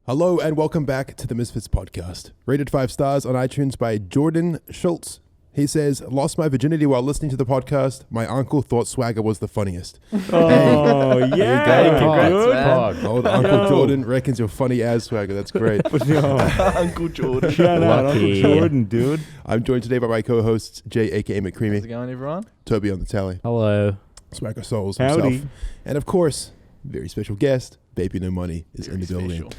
Hello and welcome back to the Misfits Podcast. Rated 5 stars on iTunes by Jordan Schultz. He says, lost my virginity while listening to the podcast. My uncle thought Swagger was the funniest. Oh, yeah. Congrats, Old Uncle Jordan reckons you're funny as Swagger. That's great. Uncle Jordan. Shout out Uncle Jordan, dude. I'm joined today by my co-hosts, Jay, a.k.a. McCreamy. How's it going, everyone? Toby on the tally. Hello. Swagger Souls Howdy. himself. And of course, very special guest, BBNO Money is in the building.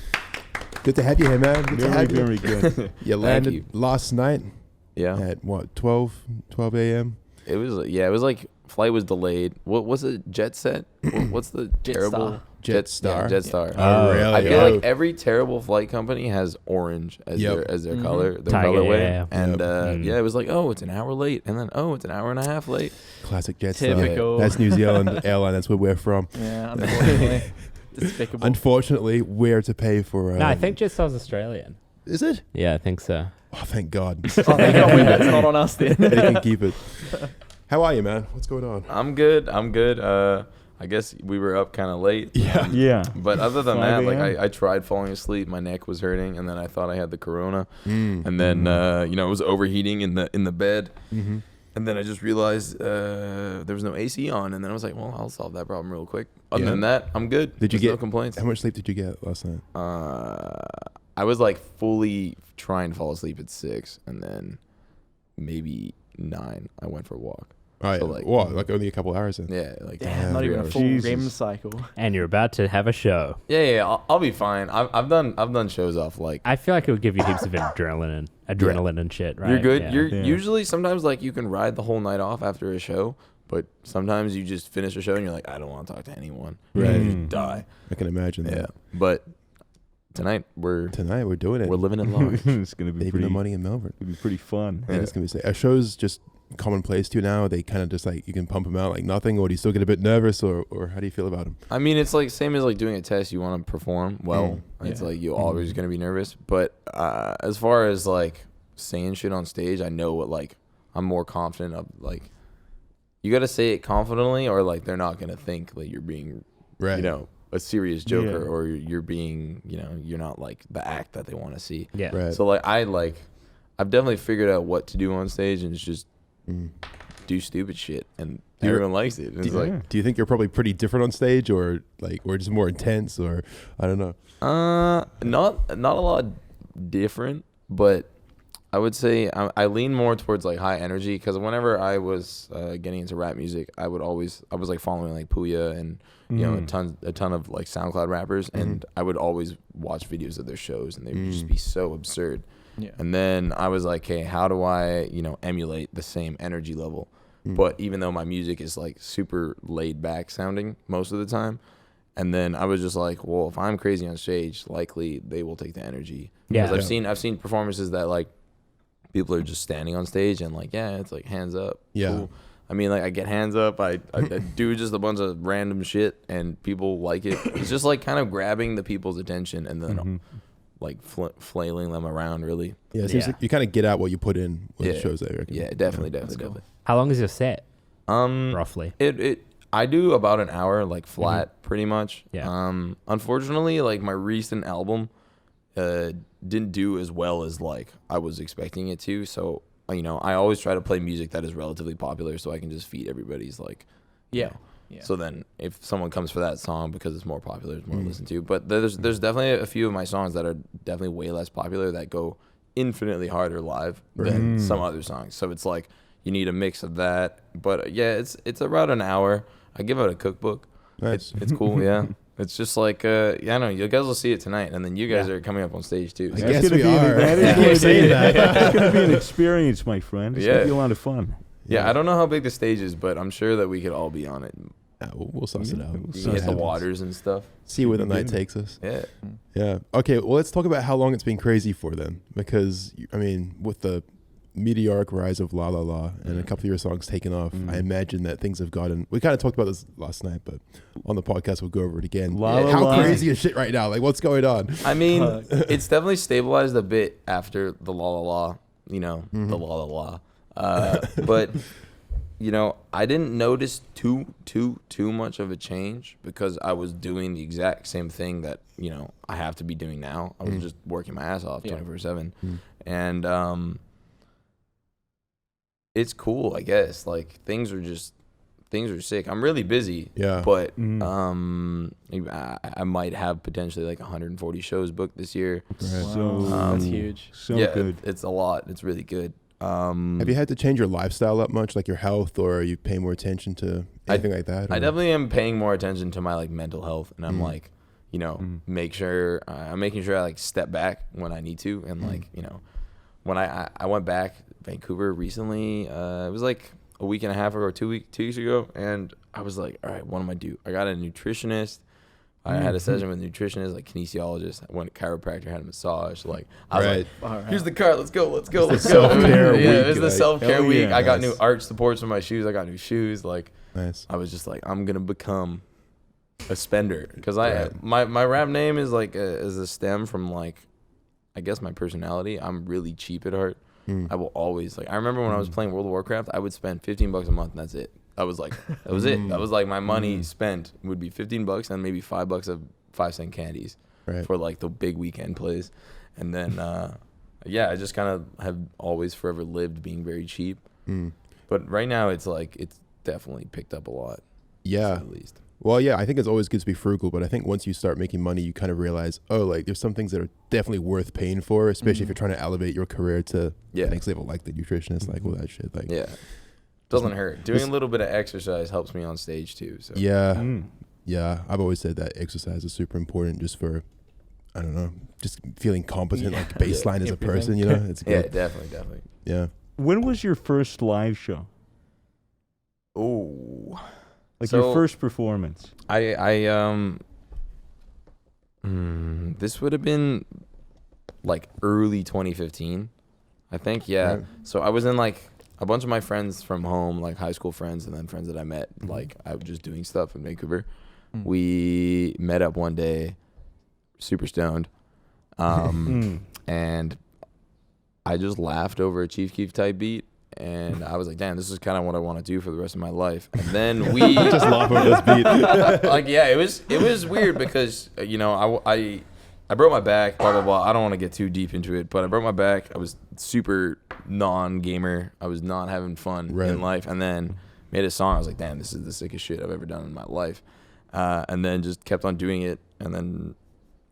Good to have you here, man. Good to have you. Very good. You landed last night at what, 12 a.m.? It was like flight was delayed. What was it? Jet set? What's the terrible Jetstar. Yeah, Jetstar. Oh, really? I feel like every terrible flight company has orange as their color, their Tiger, colorway. yeah. And it was like, oh, it's an hour late, and then it's an hour and a half late. Classic Jetstar. Typical. That's New Zealand airline. That's where we're from. Yeah, unfortunately. Despicable. Unfortunately, we're to pay for. No, I think Jetstar's Australian. Is it? Yeah, I think so. Oh, thank God. It's not on us then. They can keep it. How are you, man? What's going on? I'm good. I guess we were up kind of late. Yeah. But other than that, 5 like a.m.? I tried falling asleep. My neck was hurting, and then I thought I had the corona. And then it was overheating in the bed. Mm-hmm. And then I just realized there was no AC on, and then I was like, well, I'll solve that problem real quick. Other than that, I'm good. Did you There's get no complaints? How much sleep did you get last night? I was like fully trying to fall asleep at 6, and then maybe 9 I went for a walk. All right, So, like- like only a couple hours in? Yeah, like Damn, Not 3 even a hours. full Jesus. REM cycle. And you're about to have a show. Yeah, I'll be fine. I've done shows off like. I feel like it would give you heaps of adrenaline and shit, right? You're good. Yeah. You're Yeah. usually sometimes like you can ride the whole night off after a show, but sometimes you just finish a show and you're like, I don't want to talk to anyone. Right. And you die. I can imagine Yeah. that. But tonight we're doing it. we're living it large. It's gonna be Baby pretty. No Money in Melbourne. It'll be pretty fun. And it's gonna be sick. Are shows just commonplace to you now? They kind of just like you can pump them out like nothing, or do you still get a bit nervous, or how do you feel about them? I mean, it's like same as like doing a test. You want to perform well. It's Yeah. like you're always gonna be nervous. But as far as like saying shit on stage, I know what like I'm more confident of. Like you got to say it confidently, or like they're not gonna think like you're being Right. a serious joker, Yeah. or you're being you're not like the act that they want to see. Yeah. Right. So like I've definitely figured out what to do on stage, and it's just do stupid shit, and You're- everyone likes it. And it's like Do you think you're probably pretty different on stage, or just more intense, or I don't know? not a lot different, but I would say I lean more towards like high energy, because whenever I was getting into rap music, I was like following like Puya and a ton of like SoundCloud rappers, and I would always watch videos of their shows, and they would just be so absurd. Yeah. And then I was like, hey, how do I emulate the same energy level? But even though my music is like super laid back sounding most of the time, and then I was just like, well, if I'm crazy on stage, likely they will take the energy. Yeah. Because I've seen performances that like people are just standing on stage and like, yeah, it's like hands up. Yeah. Cool. I mean, like I get hands up. I do just a bunch of random shit, and people like it. It's just like kind of grabbing the people's attention and then like flailing them around. Really. Yeah, it seems like you kind of get out what you put in with the shows. I reckon. Yeah, definitely. How long is your set, Um, roughly? I do about an hour, like flat, pretty much. Yeah. Unfortunately, like my recent album, didn't do as well as like I was expecting it to. So I always try to play music that is relatively popular, so I can just feed everybody's like, Yeah. So then, if someone comes for that song because it's more popular, it's more listened to. But there's definitely a few of my songs that are definitely way less popular that go infinitely harder live than some other songs. So it's like you need a mix of that. But yeah, it's about an hour. I give out a cookbook. Nice. It's cool. Yeah. It's just like I don't know. You guys will see it tonight, and then you guys are coming up on stage too. I So. guess That's we gonna be are. that is I gonna keep saying be- that. It's gonna be an experience, my friend. It's gonna be a lot of fun. Yeah, I don't know how big the stage is, but I'm sure that we could all be on it. Yeah, we'll suss it out. You See can what hit the happens. waters and stuff. See where the night takes us. Yeah. Yeah. Okay. Well, let's talk about how long it's been crazy for them, because I mean, with the meteoric rise of La La La and a couple of your songs taken off, I imagine that things have gotten. We kind of talked about this last night, but on the podcast we'll go over it again. La La How La. crazy is shit right now? Like, what's going on? I mean, it's definitely stabilized a bit after the La La La, the La La La. But you know, I didn't notice too much of a change because I was doing the exact same thing that, you know, I have to be doing now. I was just working my ass off 24/7. And it's cool, I guess. Like, things are sick. I'm really busy. Yeah. But I might have potentially like 140 shows booked this year. Right. So That's huge. So yeah, good. it's a lot. It's really good. Have you had to change your lifestyle that much, like your health, or are you paying more attention to anything like that? I or? definitely am paying more attention to my like mental health, and I'm like, you know, I'm making sure I like step back when I need to, and like, you know, when I went back Vancouver recently, it was like a week and a half ago or 2 weeks ago, and I was like, all right, what am I do? I got a nutritionist. I had a session with a nutritionist, like kinesiologist. I went to chiropractor, had a massage. Like, I was like, All right. here's the card. Let's go. It's the self-care week, it was the like, self-care hell week. yeah. I got Nice. new arch supports for my shoes. I got new shoes. Like, Nice. I was just like, I'm gonna become a spender because Right. my rap name is like is a stem from like, I guess my personality. I'm really cheap at heart. I will always like. I remember when I was playing World of Warcraft, I would spend $15 a month, and that's it. I was like, that was it. That was like my money spent would be $15 and maybe $5 of 5-cent candies Right. for like the big weekend plays, and then yeah, I just kind of have always forever lived being very cheap. But right now it's like it's definitely picked up a lot. Yeah. At least. Well, yeah, I think it's always good to be frugal, but I think once you start making money, you kind of realize, oh, like there's some things that are definitely worth paying for, especially if you're trying to elevate your career to the next level, like the nutritionist, like all that shit. Like, Yeah, doesn't hurt. Doing a little bit of exercise helps me on stage too. So yeah, yeah. I've always said that exercise is super important, just for, I don't know, just feeling competent, like baseline as a person. You know, it's yeah, good. definitely. Yeah. When was your first live show? Oh, Like So- your first performance? This would have been like early 2015, I think. Yeah. Right. So I was in like a bunch of my friends from home, like high school friends, and then friends that I met. Like I was just doing stuff in Vancouver. We met up one day, super stoned, and I just laughed over a Chief Keef type beat. And I was like, damn, this is kind of what I want to do for the rest of my life. And then we Just laugh over this beat. like, yeah, it was weird because, you know, I broke my back, blah, blah, blah. I don't want to get too deep into it, but I broke my back. I was super non-gamer. I was not having fun in life. And then made a song. I was like, damn, this is the sickest shit I've ever done in my life. And then just kept on doing it. And then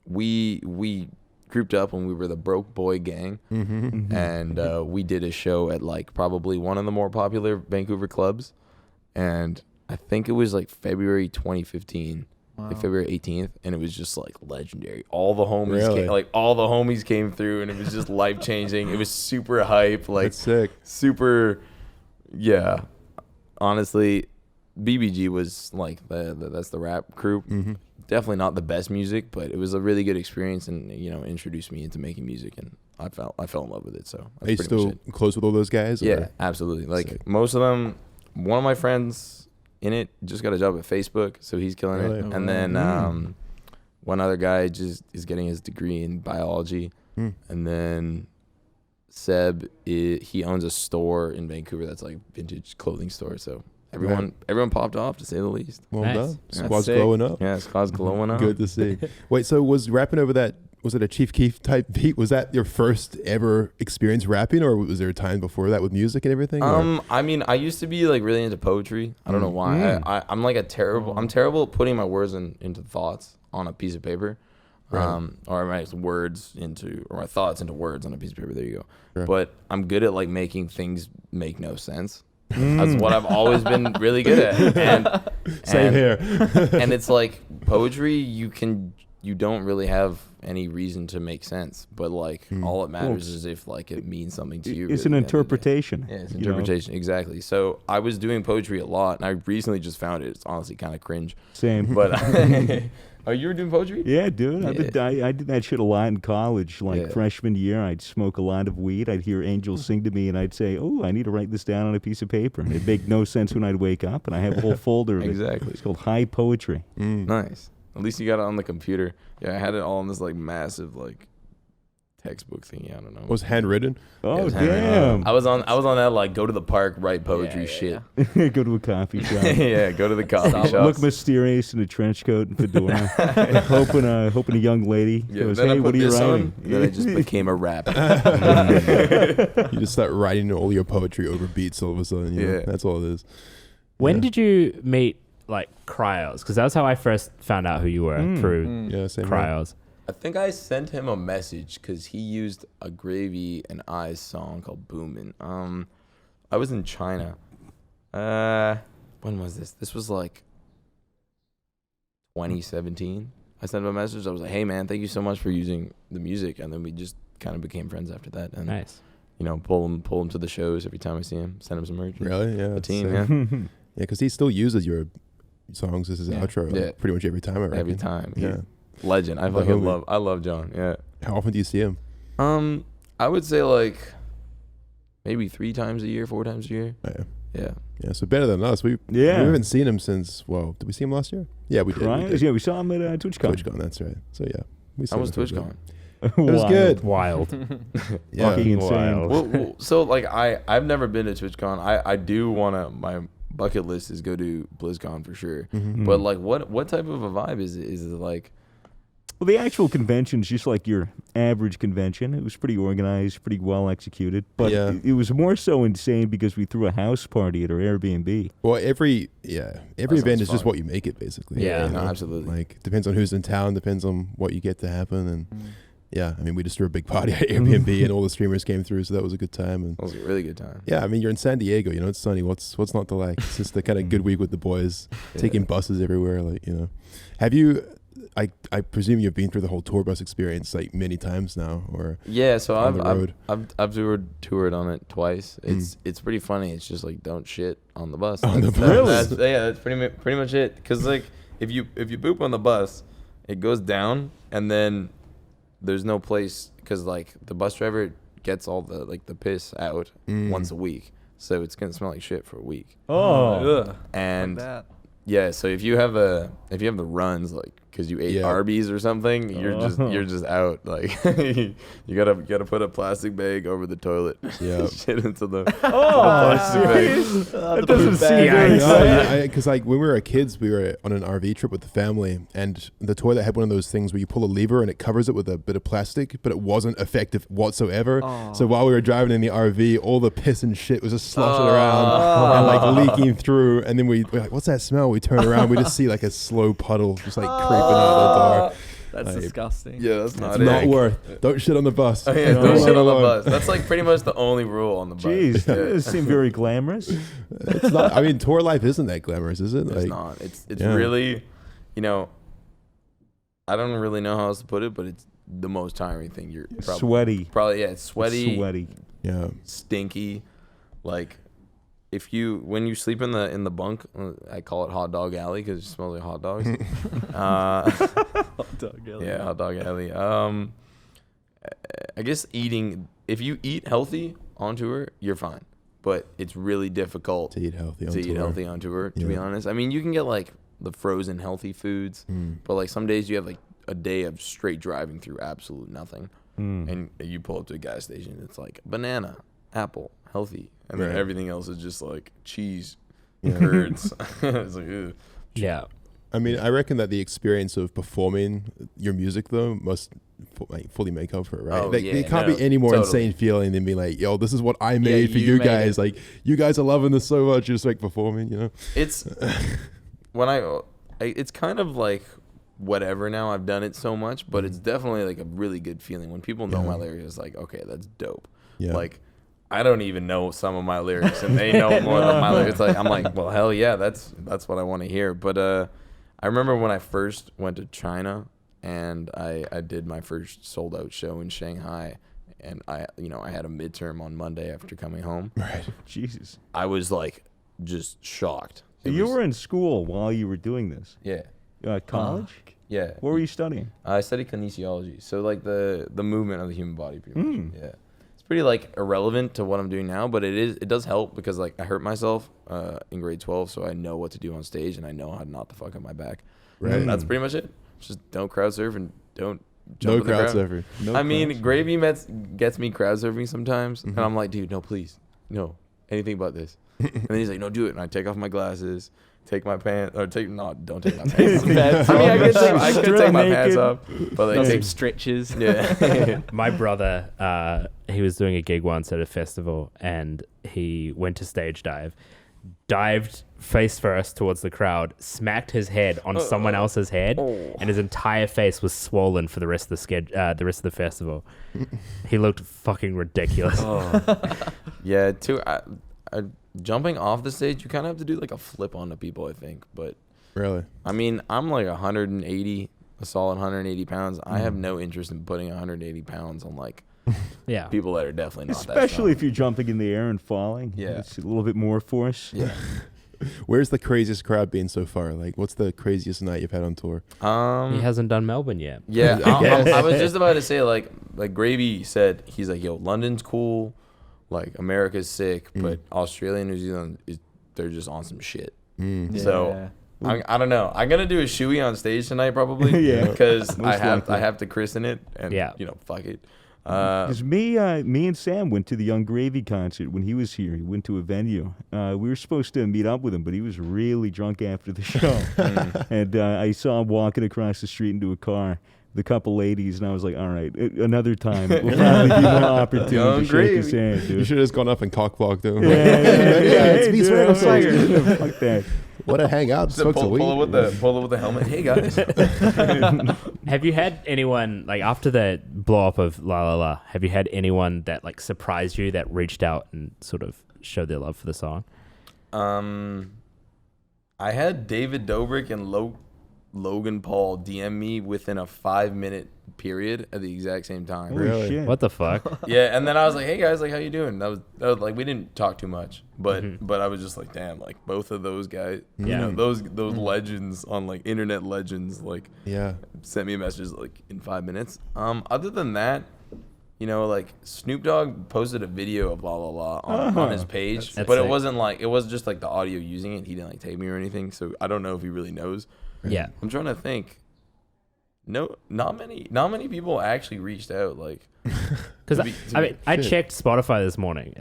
we grouped up when we were the Broke Boy Gang, and we did a show at like probably one of the more popular Vancouver clubs, and I think it was like February 2015, like February 18th, and it was just like legendary. All the homies came through, and it was just life changing. It was super hype, like That's sick. super, yeah. Honestly, BBG was like that's the rap crew. Definitely not the best music, but it was a really good experience, and you know, introduced me into making music, and I fell in love with it. So that's Are you pretty much still it. close with all those guys? Yeah, or? absolutely. Like Sick. most of them, one of my friends in it just got a job at Facebook, so he's killing Really? it. And then one other guy just is getting his degree in biology, and then Seb, he owns a store in Vancouver that's like vintage clothing store. So everyone popped off, to say the least. Well Nice. done. That's Squad's sick. glowing up. Yeah, Scott's glowing up. Good to see. Wait, so was rapping over that, was it a Chief Keef type beat? Was that your first ever experience rapping, or was there a time before that with music and everything? or? I mean, I used to be like really into poetry. I don't know why. I'm like I'm terrible at putting my words into thoughts on a piece of paper. Right. Or my words or my thoughts into words on a piece of paper. There you go. Sure. But I'm good at like making things make no sense. That's what I've always been really good at. And Same here. and it's like poetry, you don't really have any reason to make sense, but like all it matters is if like it means something to you. It's really, an at the end of the day. interpretation. Yeah, it's you know? interpretation, exactly. So I was doing poetry a lot, and I recently just found it. It's honestly kind of cringe. Same. But oh, you were doing poetry? Yeah, dude. I did that shit a lot in college. Like Yeah. freshman year, I'd smoke a lot of weed. I'd hear angels sing to me, and I'd say, "Oh, I need to write this down on a piece of paper." And it'd make no sense when I'd wake up, and I have a whole folder of it. Exactly. It's called High Poetry. Nice. At least you got it on the computer. Yeah, I had it all on this like massive like textbook thingy. I don't know. Was handwritten? Oh, was damn. I was on that like go to the park, write poetry shit. Go to a coffee shop. Yeah, go to the coffee shop. Look mysterious in a trench coat and fedora. hoping a young lady goes, then hey, I put what are you this writing? on, then I just became a rap. You just start writing all your poetry over beats all of a sudden. You know? Yeah. That's all it is. When did you meet like Kryos? Because that's how I first found out who you were through Yeah, same here. Kryos. I think I sent him a message because he used a Gravy and Eyes song called Boomin'. I was in China. When was this? This was like 2017. I sent him a message. I was like, hey, man, thank you so much for using the music. And then we just kind of became friends after that. And, Nice. you know, pull him to the shows every time I see him, send him some merch. Really? Yeah. The it's team, sick. yeah. Yeah, because he still uses your songs as his outro Yeah. pretty much every time, I reckon. Every time. Yeah. Legend. I Like fucking homie. I love John. Yeah. How often do you see him? I would say like maybe 3 times a year, 4 times a year. Oh, yeah. Yeah. Yeah, so better than us. We haven't seen him since, well, did we see him last year? Yeah, we did. Kryos? Yeah, we saw him at TwitchCon. TwitchCon, that's right. So yeah. We saw How was him for a bit. TwitchCon? It was good. Wild. Yeah. Fucking insane. Well, so like I've never been to TwitchCon. I do want to, my bucket list is go to BlizzCon for sure. Mm-hmm. But like what type of a vibe is it? Is it like, Well, the actual convention's just like your average convention. It was pretty organized, pretty well executed. But Yeah. it was more so insane because we threw a house party at our Airbnb. Well, every event sounds is just fun. what you make it, basically. Yeah, you no, know? absolutely. Like, depends on who's in town, depends on what you get to happen. And yeah, I mean, we just threw a big party at Airbnb and all the streamers came through, so that was a good time. And it was a really good time. yeah, I mean, you're in San Diego, you know, it's sunny. What's not to like? It's just the kind of good week with the boys, taking buses everywhere, like, you know. Have you, I presume you've been through the whole tour bus experience like many times now, or Yeah, so on the road? I've toured on it twice. It's pretty funny. It's just like don't shit on the bus. On the That's- bus? that's pretty much it. Cause like if you poop on the bus, it goes down and then there's no place because like the bus driver gets all the like the piss out once a week, so it's gonna smell like shit for a week. Oh. And that. yeah, so if you have the runs like because you ate Yeah. Arby's or something, you're just out. Like you gotta put a plastic bag over the toilet. Yeah. Shit into the Oh, plastic bag. That doesn't seem Yeah, very I because like when we were kids, we were on an RV trip with the family, and the toilet had one of those things where you pull a lever and it covers it with a bit of plastic, but it wasn't effective whatsoever. Oh. So while we were driving in the RV, all the piss and shit was just sloshing around and like leaking through. And then we're like, "What's that smell?" We turn around, we just see like a slow puddle just like creeping out the door. That's Like, disgusting. Yeah, that's not It's it. not worth. Don't shit on the bus. Oh, yeah, No, don't no, shit no, on the no. bus. That's like pretty much the only rule on the bus. Jeez, that Yeah. doesn't seem very glamorous. It's not. I mean, tour life isn't that glamorous, is it? It's Like, not. It's yeah. really, you know, I don't really know how else to put it, but it's the most tiring thing. You're Sweaty. probably it's sweaty, Sweaty. yeah. stinky. Like when you sleep in the bunk, I call it hot dog alley because it smells like hot dogs. Yeah, hot dog alley. I guess if you eat healthy on tour, you're fine. But it's really difficult To eat healthy on to eat tour. healthy on tour, to be Yeah. honest. I mean, you can get like the frozen healthy foods, but like some days you have like a day of straight driving through absolute nothing. And you pull up to a gas station, it's like banana, apple, healthy. And then Right. everything else is just like cheese, curds. It's like, ew. Yeah. I mean, I reckon that the experience of performing your music though must fully make up for it, right? Oh, Like, yeah, there can't no, be any more totally. insane feeling than being like, yo, this is what I made for you you made guys. it. Like, you guys are loving this so much, just like performing, you know? It's when it's kind of like whatever now. I've done it so much, but it's definitely like a really good feeling when people know my lyrics. It's like, okay, that's dope. Yeah. Like I don't even know some of my lyrics, and they know more than my lyrics. Like I'm like, well, hell yeah, that's what I want to hear. But I remember when I first went to China and I did my first sold out show in Shanghai, and I had a midterm on Monday after coming home. Right. Jesus. I was like just shocked. So you were in school while you were doing this? Yeah. College? Yeah. What were you studying? I studied kinesiology, so like the movement of the human body, pretty much. Yeah, it's pretty like irrelevant to what I'm doing now, but it does help because like I hurt myself in grade 12, so I know what to do on stage and I know how not to fuck up my back. Right. And that's pretty much it. Just don't crowd surf and don't jump No in the crowd crowd. surfer. No I mean, crowds. Gravy gets me crowd surfing sometimes, and I'm like, dude, no, please, no, anything but this. And then he's like, no, do it. And I take off my glasses, take my pants, or don't take my pants. I mean, I could take my pants off, but like, Some stretches. yeah. My brother, he was doing a gig once at a festival, and he went to stage dive, dived face first towards the crowd, smacked his head on someone else's head, and his entire face was swollen for the rest of the festival. He looked fucking ridiculous. Yeah, jumping off the stage, you kind of have to do like a flip onto people, I think. But Really? I mean, I'm like 180, a solid 180 pounds. I have no interest in putting 180 pounds on like Yeah. people that are definitely not that Especially strong. if you're jumping in the air and falling. Yeah. It's a little bit more force. Yeah. Where's the craziest crowd been so far? Like, what's the craziest night you've had on tour? He hasn't done Melbourne yet. Yeah, Yes. I was just about to say, like Gravy said, he's like, yo, London's cool, like America's sick, but Australia and New Zealand, they're just on some shit. So I don't know. I'm gonna do a shoey on stage tonight probably. Yeah. Because Most I likely. have to christen it, and fuck it. Because me and Sam went to the Young Gravy concert when he was here. He went to a venue. We were supposed to meet up with him, but he was really drunk after the show. And I saw him walking across the street into a car with a couple ladies, and I was like, all right, another time. We'll probably be more opportunity Young to shake his Gravy. hand, You dude. should have just gone up and cockblocked him. It's me, me, Swagger. Fuck that. What a hangout. Smoked some pull weed. it with the helmet. Hey guys. Have you had anyone, like, after the blow up of La La La, have you had anyone that, like, surprised you, that reached out and sort of showed their love for the song? I had David Dobrik and Logan Paul DM me within a 5-minute period at the exact same time. Holy Really? shit. What the fuck? Yeah, and then I was like, "Hey guys, like, how you doing?" That was like, we didn't talk too much, but I was just like, "Damn!" Like both of those guys, you Yeah. know, those legends on like internet legends, like Yeah. sent me messages like in 5 minutes. Other than that, you know, like Snoop Dogg posted a video of La La La on his page, That's but sick. it wasn't like, it was just like the audio using it. He didn't like tag me or anything, so I don't know if he really knows. Yeah. I'm trying to think. No, not many people actually reached out. Like, Because I Shit. checked Spotify this morning.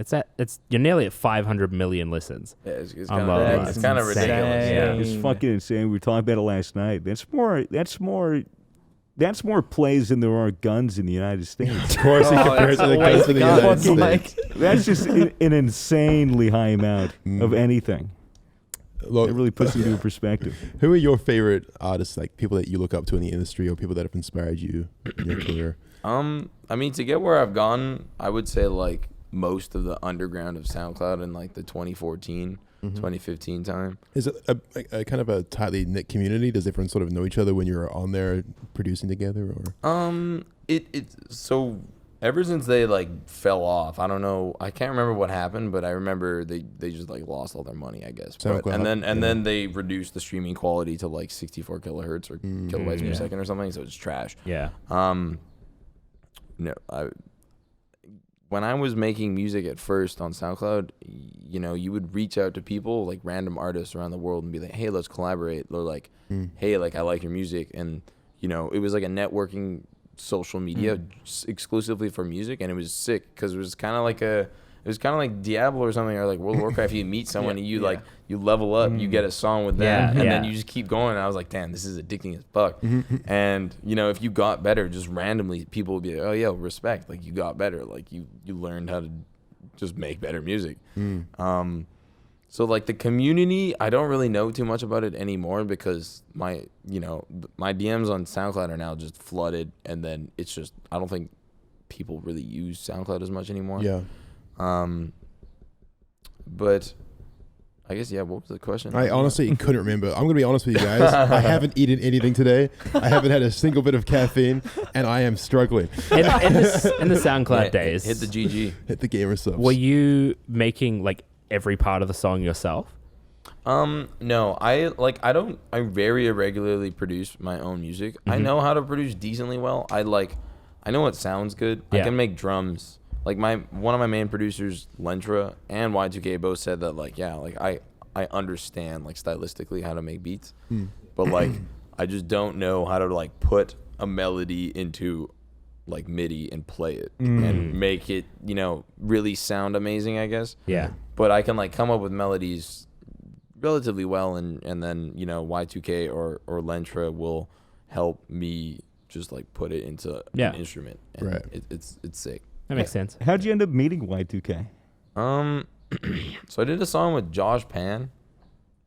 You're nearly at 500 million listens. yeah, it's I'm kind loving of it. it's kind of Insane. ridiculous. Yeah. It's fucking insane. We were talking about it last night. That's more plays than there are guns in the United States. Of course, he compares to the guns in the United Fucking States. That's just an insanely high amount of anything. Look, It really puts it into perspective. who are your favorite artists, like people that you look up to in the industry or people that have inspired you in your career? I mean, to get where I've gone, I would say like most of the underground of SoundCloud in like the 2014, 2015 time. Is it a kind of a tightly knit community? Does everyone sort of know each other when you're on there producing together? Or So ever since they like fell off, I don't know, I can't remember what happened, but I remember they just like lost all their money, I guess. But, SoundCloud, and then they reduced the streaming quality to like 64 kilohertz or kilobytes per second or something, so it's trash. Yeah. No, when I was making music at first on SoundCloud, you know, you would reach out to people, like random artists around the world, and be like, "Hey, let's collaborate." Or like, "Hey, like I like your music," and you know, it was like a networking social media exclusively for music, and it was sick because it was kind of like Diablo or something, or like World of Warcraft. You meet someone and you like you level up, you get a song with them, Yeah, and yeah. then you just keep going. And I was like, damn, this is addicting as fuck. And you know, if you got better, just randomly, people would be like, oh yeah, respect, like you got better, like you learned how to just make better music. So like the community, I don't really know too much about it anymore because my DMs on SoundCloud are now just flooded, and then it's just, I don't think people really use SoundCloud as much anymore. yeah, But I guess, yeah, what was the question? I honestly couldn't remember. I'm gonna be honest with you guys. I haven't eaten anything today. I haven't had a single bit of caffeine, and I am struggling. In the SoundCloud Yeah, days, hit the GG. Hit the gamer subs. were you making like every part of the song yourself? No, I very irregularly produce my own music. I know how to produce decently well. I know what sounds good. I Yeah. can make drums. Like one of my main producers, Lentra and Y2K, both said that like, yeah, like I understand like stylistically how to make beats, but like I just don't know how to like put a melody into like MIDI and play it and make it, you know, really sound amazing, I guess. Yeah. But I can like come up with melodies relatively well, and then, you know, Y2K or Lentra will help me just like put it into an instrument. And Right. It's sick. That makes sense. How'd you end up meeting Y2K? So I did a song with Josh Pan,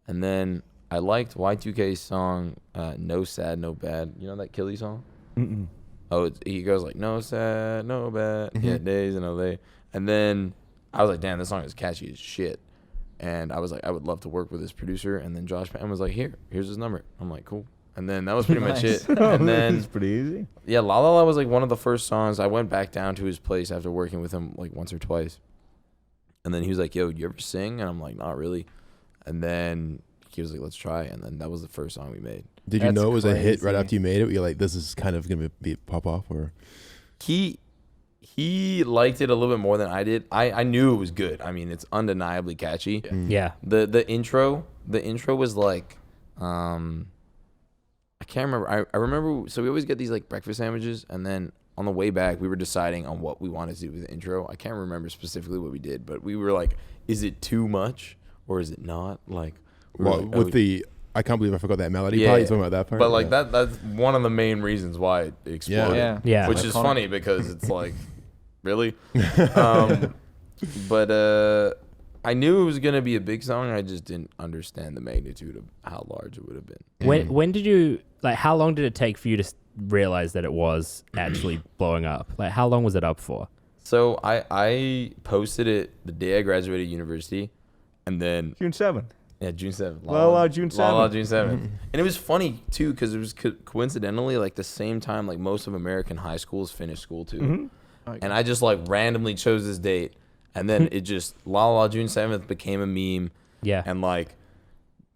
and then I liked Y2K's song, No Sad, No Bad. You know that Killy song? Mm-mm. Oh, he goes like, no sad, no bad, yeah, days in LA. And then I was like, damn, this song is catchy as shit. And I was like, I would love to work with this producer. And then Josh Pan was like, here's his number. I'm like, cool. And then that was pretty much it. And then It's pretty easy. yeah, La La La was like one of the first songs. I went back down to his place after working with him like once or twice. And then he was like, yo, you ever sing? And I'm like, not really. And then he was like, let's try. And then that was the first song we made. Did you That's know it was a hit right crazy. after you made it? You're like, this is kind of gonna be pop off, or He liked it a little bit more than I did. I knew it was good. I mean, it's undeniably catchy. Yeah. The intro was like, I can't remember. I remember. So we always get these like breakfast sandwiches, and then on the way back, we were deciding on what we wanted to do with the intro. I can't remember specifically what we did, but we were like, is it too much or is it not? Like, we were well, like, with the I can't believe I forgot that melody Yeah. part. You talking about that part? but like Yeah. that's one of the main reasons why it exploded. Yeah. Yeah. Which is Iconic. funny because it's like, really? But I knew it was gonna be a big song. I just didn't understand the magnitude of how large it would have been. When did you, like, how long did it take for you to realize that it was actually blowing up? Like, how long was it up for? So I posted it the day I graduated university, and then June 7th. yeah, June 7th. La La June La La 7th. June 7th. And it was funny too because it was coincidentally like the same time like most of American high schools finished school too. Mm-hmm. And I just like randomly chose this date, and then it just La La June 7th became a meme. Yeah. And like,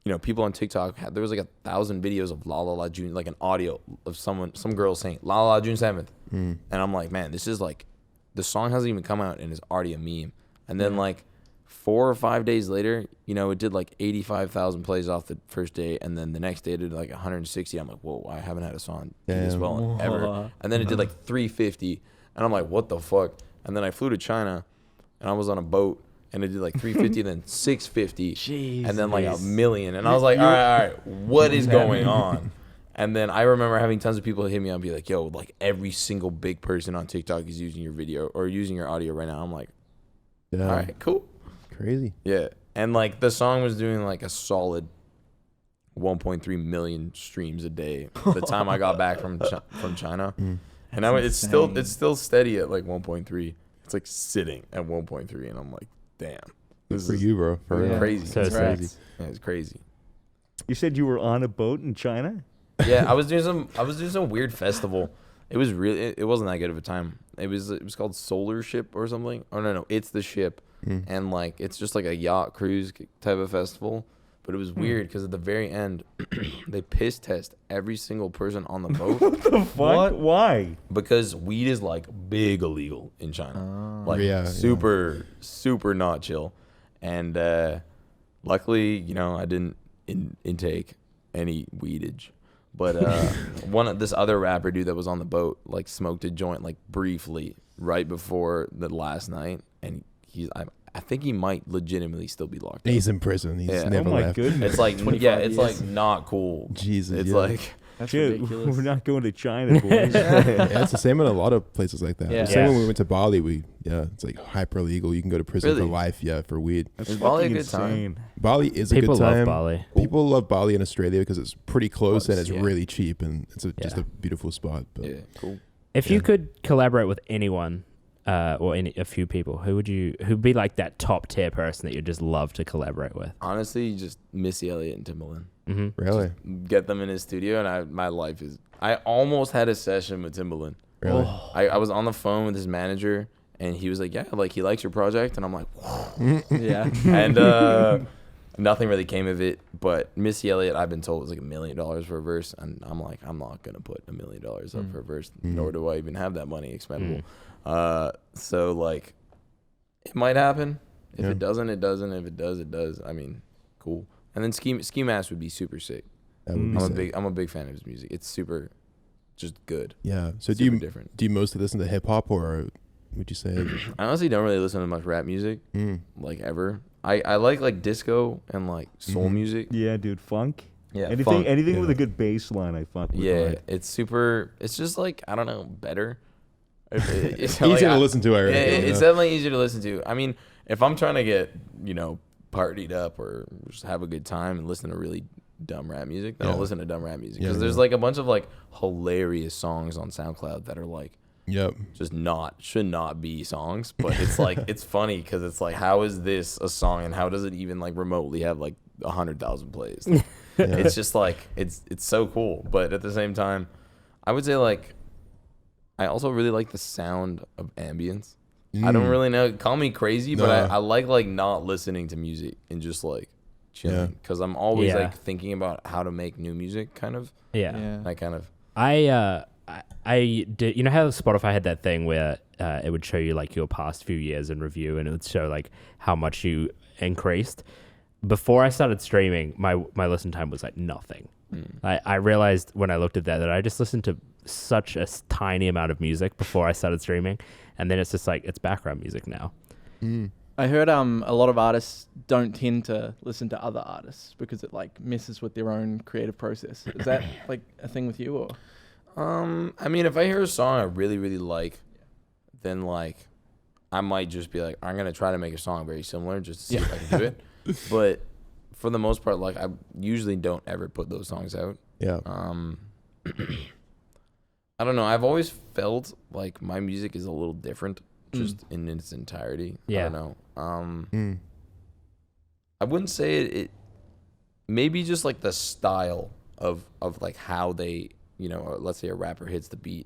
you know, people on TikTok there was like 1,000 videos of La La La June, like an audio of some girl saying La La La June 7th. And I'm like, man, this is like, the song hasn't even come out and it's already a meme. And then like 4 or 5 days later, you know, it did like 85,000 plays off the first day, and then the next day it did like 160. I'm like, whoa, I haven't had a song do this Damn. well ever. And then it did like 350, and I'm like, what the fuck? And then I flew to China, and I was on a boat, and it did like 350, then 650, and then like a million. And I was like, all right, what is going on? And then I remember having tons of people hit me up and be like, yo, like every single big person on TikTok is using your video or using your audio right now. I'm like, Yeah. all right, cool. Crazy. Yeah. And like the song was doing like a solid 1.3 million streams a day the time I got back from China. And now it's still steady at like 1.3. It's like sitting at 1.3, and I'm like, damn. This For is you, bro. For Yeah. real. crazy. So It's sick. crazy. Yeah, it's crazy. You said you were on a boat in China? Yeah, I was doing some weird festival. It was really it wasn't that good of a time. It was called Solar Ship or something. Oh no, It's the Ship. And like it's just like a yacht cruise type of festival. But it was weird because at the very end, they piss test every single person on the boat The fuck? What? Why? because weed is like big illegal in China, like Yeah, super not chill. And luckily, you know, I didn't intake any weedage. But this other rapper dude that was on the boat like smoked a joint like briefly right before the last night, and I think he might legitimately still be locked up. He's in prison. He's Yeah. never Oh my left. goodness. It's like 25 it's years. like not cool. Jesus, It's yeah. like That's Dude, ridiculous. we're not going to China, boys. Yeah, it's the same in a lot of places like that. Yeah. The same Yeah. when we went to Bali. It's like hyper legal. You can go to prison for Really? life. Yeah, for weed. That's Is Bali a fucking good time? insane. Bali is People a good time. love Bali. People love Bali in Australia because it's pretty close and it's Yeah. really cheap and it's just Yeah. a beautiful spot. But yeah, cool. If you could collaborate with anyone, or a few people, who'd be like that top tier person that you'd just love to collaborate with? Honestly, just Missy Elliott and Timbaland. Mm-hmm. really, Get them in his studio, and my life is. I almost had a session with Timbaland. really. I was on the phone with his manager, and he was like, "Yeah, like he likes your project," and I'm like, Yeah. and nothing really came of it. But Missy Elliott, I've been told, was like $1 million for a verse, and I'm like, I'm not gonna put $1 million up for a verse, nor do I even have that money expendable. So like, it might happen. If Yeah. it doesn't, it doesn't. If it does, it does. I mean, cool. And then Ski Mask would be super sick. That would be sick. I'm a big fan of his music. It's just good. Yeah. So Super different. do you mostly listen to hip hop, or would you say? I honestly don't really listen to much rap music, like ever. I like disco and like soul music. Yeah, dude, funk. Yeah, anything with a good bass line, I fuck with. Yeah, hard. it's super. It's just like I don't know, better. It's Easier to listen to, I reckon. It's definitely easier to listen to. I mean, if I'm trying to get partied up or just have a good time and listen to really dumb rap music, then I'll listen to dumb rap music because there's like a bunch of like hilarious songs on SoundCloud that are like. Yep. Just should not be songs, but it's like it's funny because it's like, how is this a song and how does it even like remotely have like 100,000 plays? It's just like it's so cool, but at the same time, I would say like I also really like the sound of ambience. I don't really know. Call me crazy, but I like not listening to music and just like chilling because I'm always like thinking about how to make new music, kind of. Yeah. I kind of. I did. You know how Spotify had that thing where it would show you like your past few years in review, and it would show like how much you increased. Before I started streaming, my listen time was like nothing. I realized when I looked at that I just listened to such a tiny amount of music before I started streaming, and then it's just like it's background music now. I heard a lot of artists don't tend to listen to other artists because it like messes with their own creative process. Is that like a thing with you, or? I mean, if I hear a song I really, really like, then like I might just be like, I'm gonna try to make a song very similar just to see if I can do it. But for the most part, like I usually don't ever put those songs out. Yeah. I don't know. I've always felt like my music is a little different, just in its entirety. Yeah. I don't know. I wouldn't say it. Maybe just like the style of like how they. Let's say a rapper hits the beat,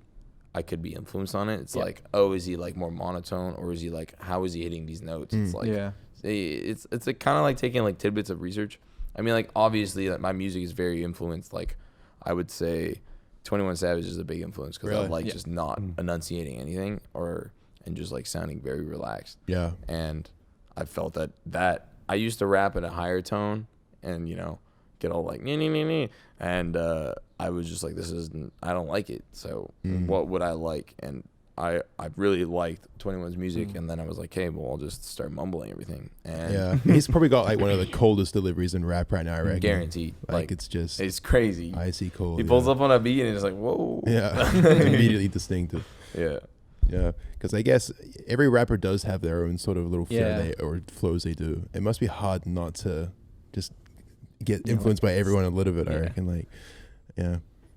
I could be influenced on it. It's like, oh, is he like more monotone, or is he like, how is he hitting these notes? It's like, it's like kind of like taking like tidbits of research. I mean, like obviously, like my music is very influenced. Like, I would say, 21 Savage is a big influence because I like just not enunciating anything and just like sounding very relaxed. Yeah, and I felt that I used to rap at a higher tone and get all like and I was just like, I don't like it, so what would I like? And I really liked 21's music, and then I was like, hey, well, I'll just start mumbling everything. And he's probably got like one of the coldest deliveries in rap right now, I reckon. Guaranteed. Like it's crazy. Icy cold. He pulls up on a beat and it's like, whoa. Yeah, immediately distinctive. Yeah, because I guess every rapper does have their own sort of little flair or flows they do. It must be hard not to just get influenced by everyone a little bit, I reckon. Like,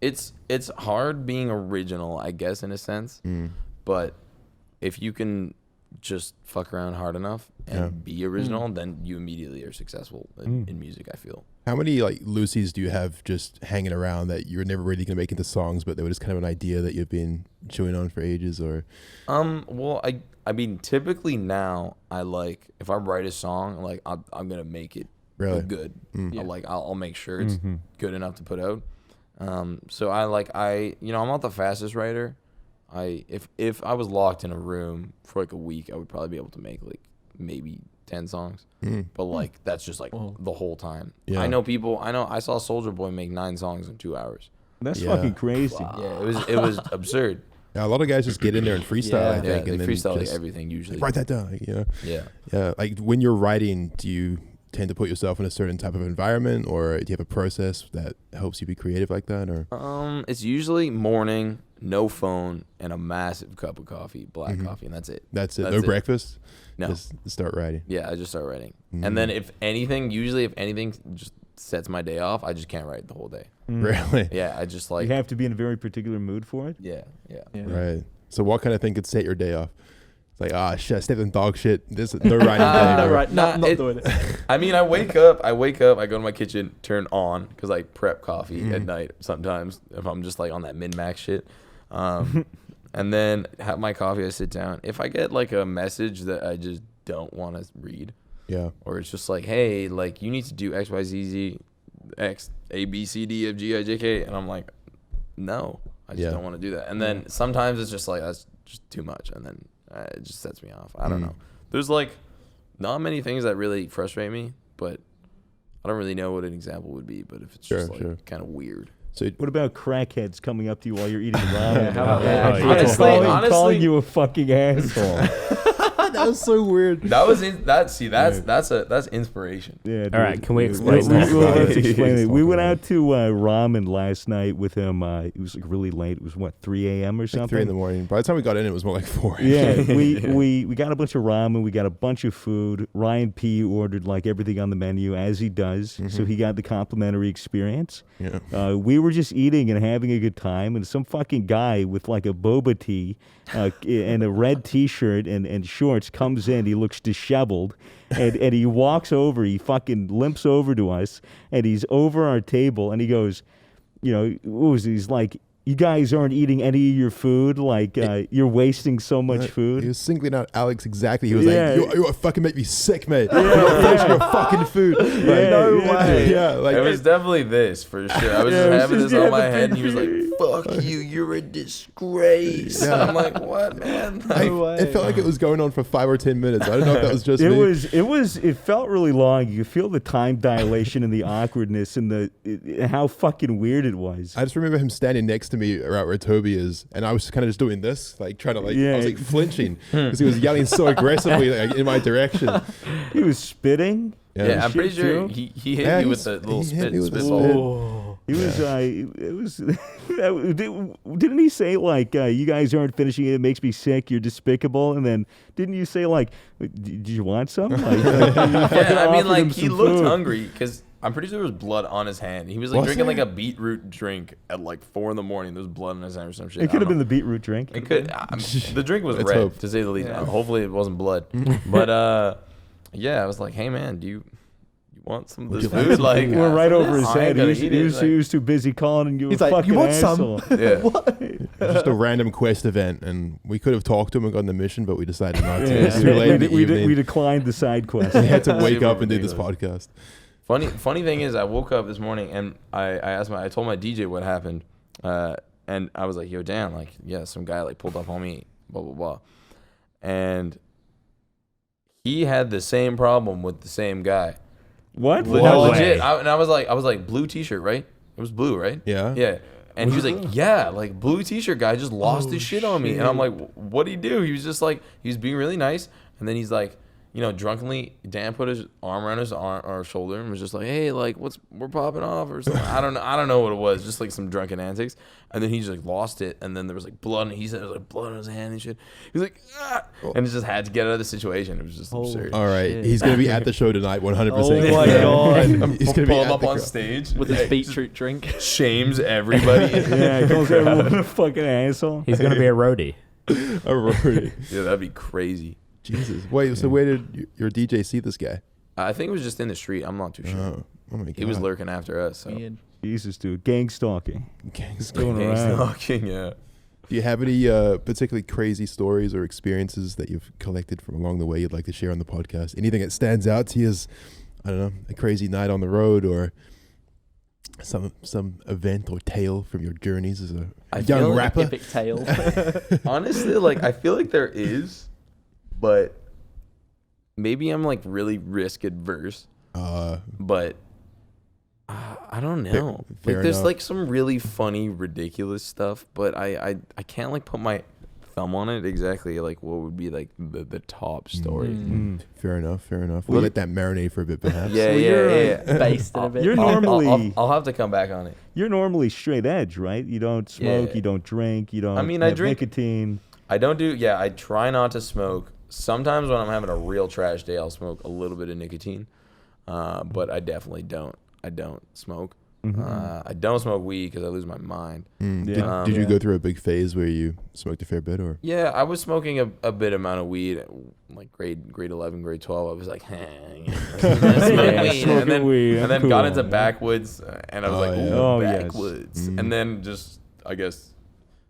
it's hard being original, I guess, in a sense. But if you can just fuck around hard enough and be original, then you immediately are successful in music, I feel. How many like Lucy's do you have just hanging around that you're never really gonna make into songs, but they were just kind of an idea that you've been chewing on for ages? Or well, I mean, typically now I like, if I write a song, like I'm gonna make it look good. I'll make sure it's good enough to put out. So I'm not the fastest writer. If I was locked in a room for like a week, I would probably be able to make like maybe 10 songs. But like that's just like the whole time. Yeah. I saw Soulja Boy make 9 songs in 2 hours. That's fucking crazy. Wow. Yeah, it was absurd. Yeah, a lot of guys just get in there and freestyle. I think, and they freestyle just like everything usually. Write that down. Yeah. Like when you're writing, do you tend to put yourself in a certain type of environment, or do you have a process that helps you be creative like that? Or it's usually morning, no phone, and a massive cup of coffee, black coffee, and that's it. That's it. No breakfast. No. Just start writing. Yeah, I just start writing, and then if anything just sets my day off, I just can't write the whole day. Really? Yeah, I just like. You have to be in a very particular mood for it. Yeah. Right. So what kind of thing could set your day off? It's like, shit, I stepped in dog shit. This is no writing day. Right. Not doing it. I mean, I wake up, I go to my kitchen, turn on, because I prep coffee at night sometimes if I'm just like on that min-max shit. And then have my coffee, I sit down. If I get like a message that I just don't want to read, or it's just like, hey, like you need to do X, Y, Z, Z, X, A, B, C, D, F, G, I, J, K, and I'm like, no, I just don't want to do that. And then sometimes it's just like, that's just too much, and then it just sets me off. I don't know. There's like not many things that really frustrate me, but I don't really know what an example would be. But if it's just like kind of weird. So What about crackheads coming up to you while you're eating ramen? how about that? Honestly- calling you a fucking asshole. that was so weird. That's inspiration. Yeah. All right, can we explain Let's that? explain it. We Talk went about out to Ramen last night with him. It was like really late. It was what, 3 a.m. or Like something? 3 in the morning. By the time we got in, it was more like 4. Yeah, we got a bunch of ramen. We got a bunch of food. Ryan P ordered like everything on the menu as he does, so he got the complimentary experience. Yeah. We were just eating and having a good time, and some fucking guy with like a boba tea and a red T-shirt and shorts comes in. He looks disheveled, and he walks over. He fucking limps over to us, and he's over our table, and he goes, he's like, you guys aren't eating any of your food. Like, you're wasting so much food. He was singling out Alex exactly. He was Yeah. like, you fucking make me sick, mate. You're not finishing your fucking food. Like, No way. Yeah, like, It was definitely this for sure. I was Yeah, it just was having just this on the my big head, and he was like, tree. "Fuck you, you're a disgrace." Yeah. I'm like, "What, man?" it felt like it was going on for 5 or 10 minutes. I don't know if that was just me. It felt really long. You feel the time dilation and the awkwardness and how fucking weird it was. I just remember him standing next to me right where Toby is, and I was kind of just doing this, like trying to I was like flinching because he was yelling so aggressively like, in my direction. He was spitting. Yeah, I'm pretty Shit, sure too. he hit Yeah, you with the little he hit me with the spitball. He was. It was. Didn't he say like, "You guys aren't finishing it. It makes me sick. You're despicable." And then didn't you say like, "Did you want some?" Like, Yeah, I mean, like he looked food. hungry because I'm pretty sure there was blood on his hand. He was like Was drinking there? like a beetroot drink at like 4 a.m. There was blood on his hand or some shit. It could have been the beetroot drink. It could. The drink was Let's red, hope. to say the least. Yeah. Hopefully, it wasn't blood. But yeah, I was like, "Hey, man, do you want some of Would this you like food?" some Like, food? We're right over his I ain't head. gonna He eat it. was too busy calling you He's a like, fucking "You want some?" asshole. Yeah. Just a random quest event, and we could have talked to him and gotten the mission, but we decided not to. Yeah. It's too late in the evening. We declined the side quest. We had to wake Super up and do this ridiculous. podcast. Funny thing is, I woke up this morning and I told my DJ what happened, and I was like, "Yo, Dan, like, yeah, some guy like pulled up on me, blah blah blah," and he had the same problem with the same guy. What? No Legit. way. I was like, blue T-shirt, right? It was blue, right? Yeah. Yeah. And he was like, yeah, like blue T-shirt guy just lost his shit on me. And I'm like, what'd he do? He was just like, he was being really nice. And then he's like, drunkenly, Dan put his arm around his or shoulder and was just like, hey, like, we're popping off or something. I don't know what it was. Just like some drunken antics. And then he just like lost it. And then there was like blood. And he said there was like blood on his hand and shit. He was like, ah! And just had to get out of the situation. It was just absurd. All right. Shit. He's going to be at the show tonight, 100%. Oh my God. He's going to be Pull at him up the on crowd. stage with his beetroot drink. Shames everybody. Yeah, calls everyone a fucking asshole. He's going to be a roadie. A roadie. Yeah, that'd be crazy. Jesus. Wait, so where did your DJ see this guy? I think it was just in the street. I'm not too sure. Oh my God. He was lurking after us. So. Weird. Jesus, dude. Gang stalking. Gangsta. Going Gang around. stalking, yeah. Do you have any particularly crazy stories or experiences that you've collected from along the way you'd like to share on the podcast? Anything that stands out to you as, I don't know, a crazy night on the road or some event or tale from your journeys as a I young feel like rapper? Epic tale. Honestly, like, I feel like there is, but maybe I'm, like, really risk adverse. But I don't know. Fair Like, there's, enough. like, some really funny, ridiculous stuff, but I can't, like, put my thumb on it exactly, like, what would be, like, the top story. Fair enough. We'll let that marinate for a bit, perhaps. Yeah, Well, yeah. Based it a bit. You're normally I'll have to come back on it. you're normally straight edge, right? You don't smoke, Yeah. you don't drink, you don't I mean, I have drink- nicotine. I don't do, yeah, I try not to smoke. Sometimes when I'm having a real trash day, I'll smoke a little bit of nicotine. But I definitely don't. I don't smoke. I don't smoke weed because I lose my mind. Yeah. Did you Yeah. go through a big phase where you smoked a fair bit, or? Yeah, I was smoking a bit amount of weed, like grade 11, grade 12. I was like, smoke weed. smoking And then, weed, and then cool. got into backwoods, and I was Oh, like, yeah. ooh, Oh, yes. backwoods. And then just, I guess,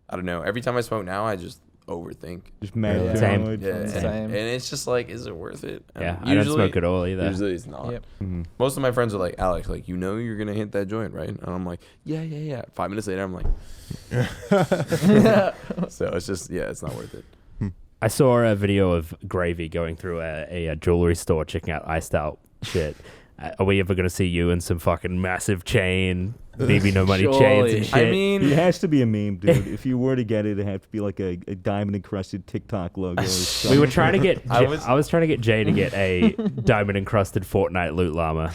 I don't know. Every time I smoke now, I just overthink. Just mad Yeah. Same. paranoid. Yeah, and, Same. and it's just like, is it worth it? And Yeah, I don't smoke at all either. Usually it's not. Yep. Most of my friends are like, Alex, like, you're going to hit that joint, right? And I'm like, yeah. 5 minutes later, I'm like, so it's just, yeah, it's not worth it. I saw a video of Gravy going through a jewelry store checking out iced out shit. Are we ever going to see you in some fucking massive chain BBNO money chains Surely. and shit. I mean, It has to be a meme, dude. If you were to get it, it'd have to be like a diamond encrusted TikTok logo. Or we something. were trying to get. I I was trying to get Jay to get a diamond encrusted Fortnite loot llama.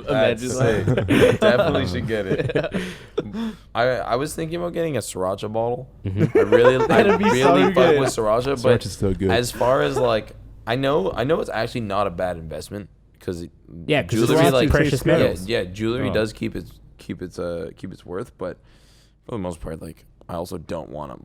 Imagine sick. that. Definitely should get it. I was thinking about getting a sriracha bottle. Mhm. I really That'd be so fuck good. with sriracha, but Sriracha's so good. as far as like, I know it's actually not a bad investment because Yeah, because jewelry it's like precious Yeah, metals. yeah, jewelry Oh. does keep its worth, but for the most part, like I also don't want to.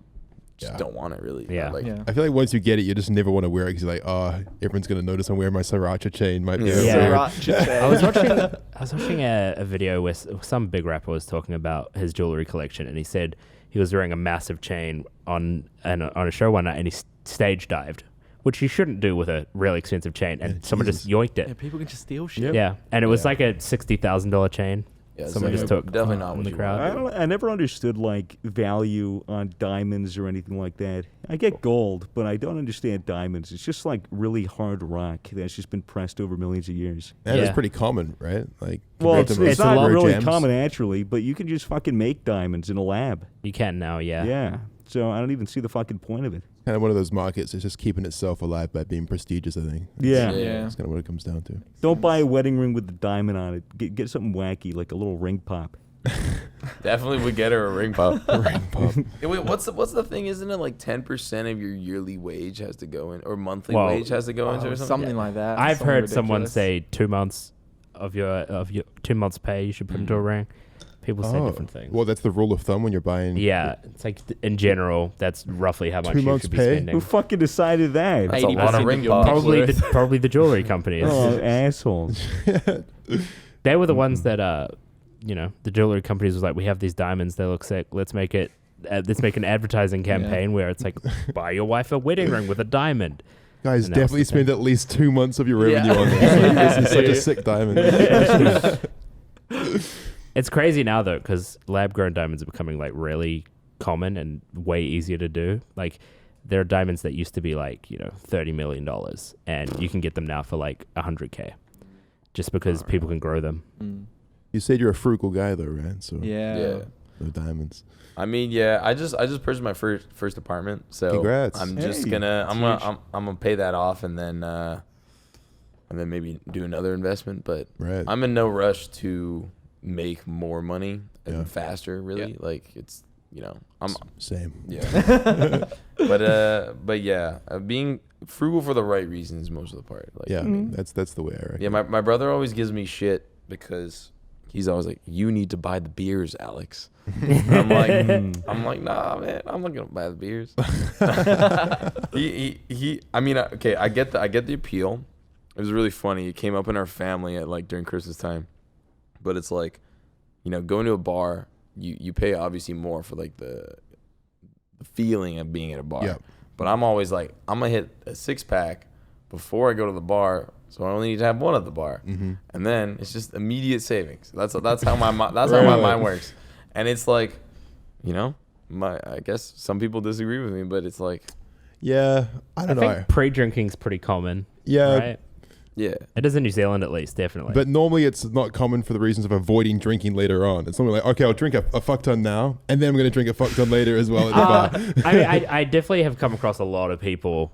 Just Yeah. don't want it really. Yeah. Like, Yeah. I feel like once you get it, you just never want to wear it because you're like, oh, everyone's gonna notice I'm wearing my sriracha chain. Might be Yeah. a Yeah. weird- Sriracha chain. I was watching a video where some big rapper was talking about his jewelry collection, and he said he was wearing a massive chain on a show one night, and he stage dived, which you shouldn't do with a really expensive chain, and Yeah, someone Jesus. just yoinked Yeah, it. people can just steal shit. Yeah, and it was Yeah. like a $60,000 chain. yeah, Someone so just took definitely not in what the you crowd. want. I never understood like value on diamonds or anything like that. I get gold, but I don't understand diamonds. It's just like really hard rock that's just been pressed over millions of years. And it's Yeah. pretty common, right? Like, Well, compared it's, to most it's not rare really gems. common naturally, but you can just fucking make diamonds in a lab. You can now, yeah. Yeah. So I don't even see the fucking point of it. Kind of one of those markets that's just keeping itself alive by being prestigious. I think. Yeah. Yeah. That's kind of what it comes down to. Don't buy a wedding ring with a diamond on it. Get something wacky like a little ring pop. Definitely would get her a ring pop. Ring pop. Hey, wait, what's the thing? Isn't it like 10% of your yearly wage has to go in, or monthly Well, wage has to go into, or something? Something like that. I've Something heard someone ridiculous. say 2 months of your 2 months pay you should put into a ring. People say different things. Well, that's the rule of thumb when you're buying. Yeah, it's like in general, that's roughly how much 2 you months should be pay? spending. Who fucking decided that? That's a lot 80% of ring of your pops. month's Probably the jewelry companies. Oh, assholes. They were the ones that the jewelry companies was like, we have these diamonds, they look sick. Let's make it. Let's make an advertising campaign where it's like, buy your wife a wedding ring with a diamond. Guys, And that was definitely the thing. spend at least 2 months of your Yeah. revenue on this. This is such a sick diamond. It's crazy now though, because lab-grown diamonds are becoming like really common and way easier to do. Like, there are diamonds that used to be like $30 million, and you can get them now for like $100K, just because people can grow them. Mm. You said you're a frugal guy though, right? So Yeah. no diamonds. I mean, yeah, I just purchased my first apartment, so Congrats. I'm just Hey, gonna that's huge. I'm gonna pay that off and then maybe do another investment. But Right. I'm in no rush to make more money and Yeah. faster. Really, Yeah. like it's I'm Same. yeah, but yeah, being frugal for the right reasons most of the part. Like, Yeah, I mean, that's the way I reckon. yeah. My brother always gives me shit because he's always like, you need to buy the beers, Alex. And I'm like, nah, man, I'm not gonna buy the beers. I mean, okay, I get the appeal. It was really funny. It came up in our family at like during Christmas time, but it's like, going to a bar, you pay obviously more for like the feeling of being at a bar. Yeah. But I'm always like, I'm gonna hit a 6-pack before I go to the bar, so I only need to have one at the bar, Mm-hmm. and then it's just immediate savings. That's how my how my mind works, and it's like, I guess some people disagree with me, but it's like, Yeah, I I don't think know. pre-drinking's pretty common. Yeah, Right? yeah, It is in New Zealand at least, definitely. but normally it's not common for the reasons of avoiding drinking later on. It's normally like, okay, I'll drink a fuck ton now, and then I'm going to drink a fuck ton later as well at the bar. I mean, I definitely have come across a lot of people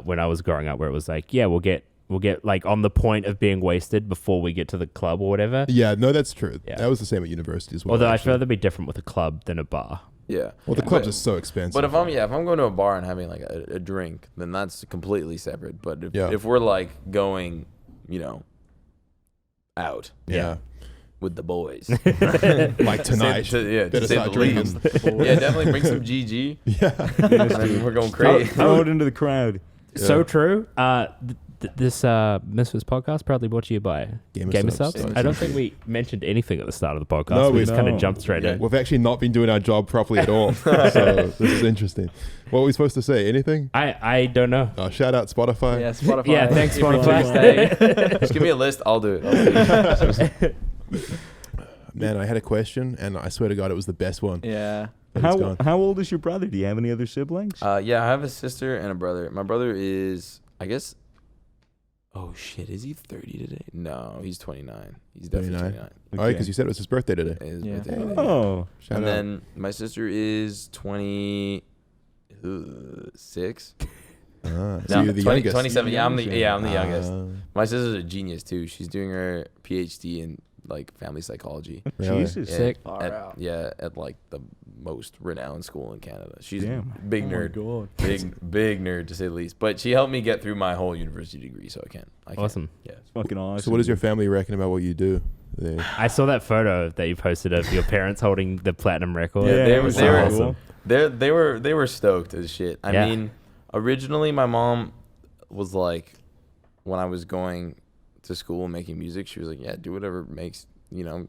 when I was growing up where it was like, yeah, we'll get like on the point of being wasted before we get to the club or whatever. Yeah, no, that's true. Yeah. That was the same at university as well. Although I actually. feel that'd be different with a club than a bar. yeah. Well, the clubs are so expensive. But if I'm going to a bar and having like a drink, then that's completely separate. But if we're like going, out yeah, with the boys, like tonight, to better say start the least. drinking. Yeah, definitely bring some GG. Yeah, And then we're going crazy. Throw it into the crowd. So true. This Misfits podcast proudly brought to you by Gamer Subs. I don't think we mentioned anything at the start of the podcast. No, we we just kind of don't. jumped straight in. we've actually not been doing our job properly at all. So this is interesting. What were we supposed to say? Anything? I don't know. Oh, shout out Spotify. Yeah, Spotify. Yeah, thanks, Every Spotify. Tuesday. Just give me a list. I'll do it. Man, I had a question, and I swear to God, it was the best one. Yeah. But it's gone. How old is your brother? Do you have any other siblings? Yeah, I have a sister and a brother. My brother is, I guess, Oh shit, is he 30 today? No, he's 29. He's definitely 29. All right, because you said it was his birthday today. His Yeah. birthday today. Oh, Shout And out. then my sister is 26. So No, you're the 20, youngest. 27. Yeah, I'm the youngest. Ah, My sister's a genius too. She's doing her PhD in like family psychology. Really? Jesus. Yeah, Sick. Far out. at like the most renowned school in Canada. She's Damn. a big nerd. God. Big nerd to say the least. But she helped me get through my whole university degree, so I can. Awesome. Yeah. Fucking awesome. So what does your family reckon about what you do? They, I saw that photo that you posted of your parents holding the platinum record. Yeah, it was they were awesome. They were stoked as shit. I mean, originally my mom was like, when I was going to school and making music, she was like, yeah, do whatever makes you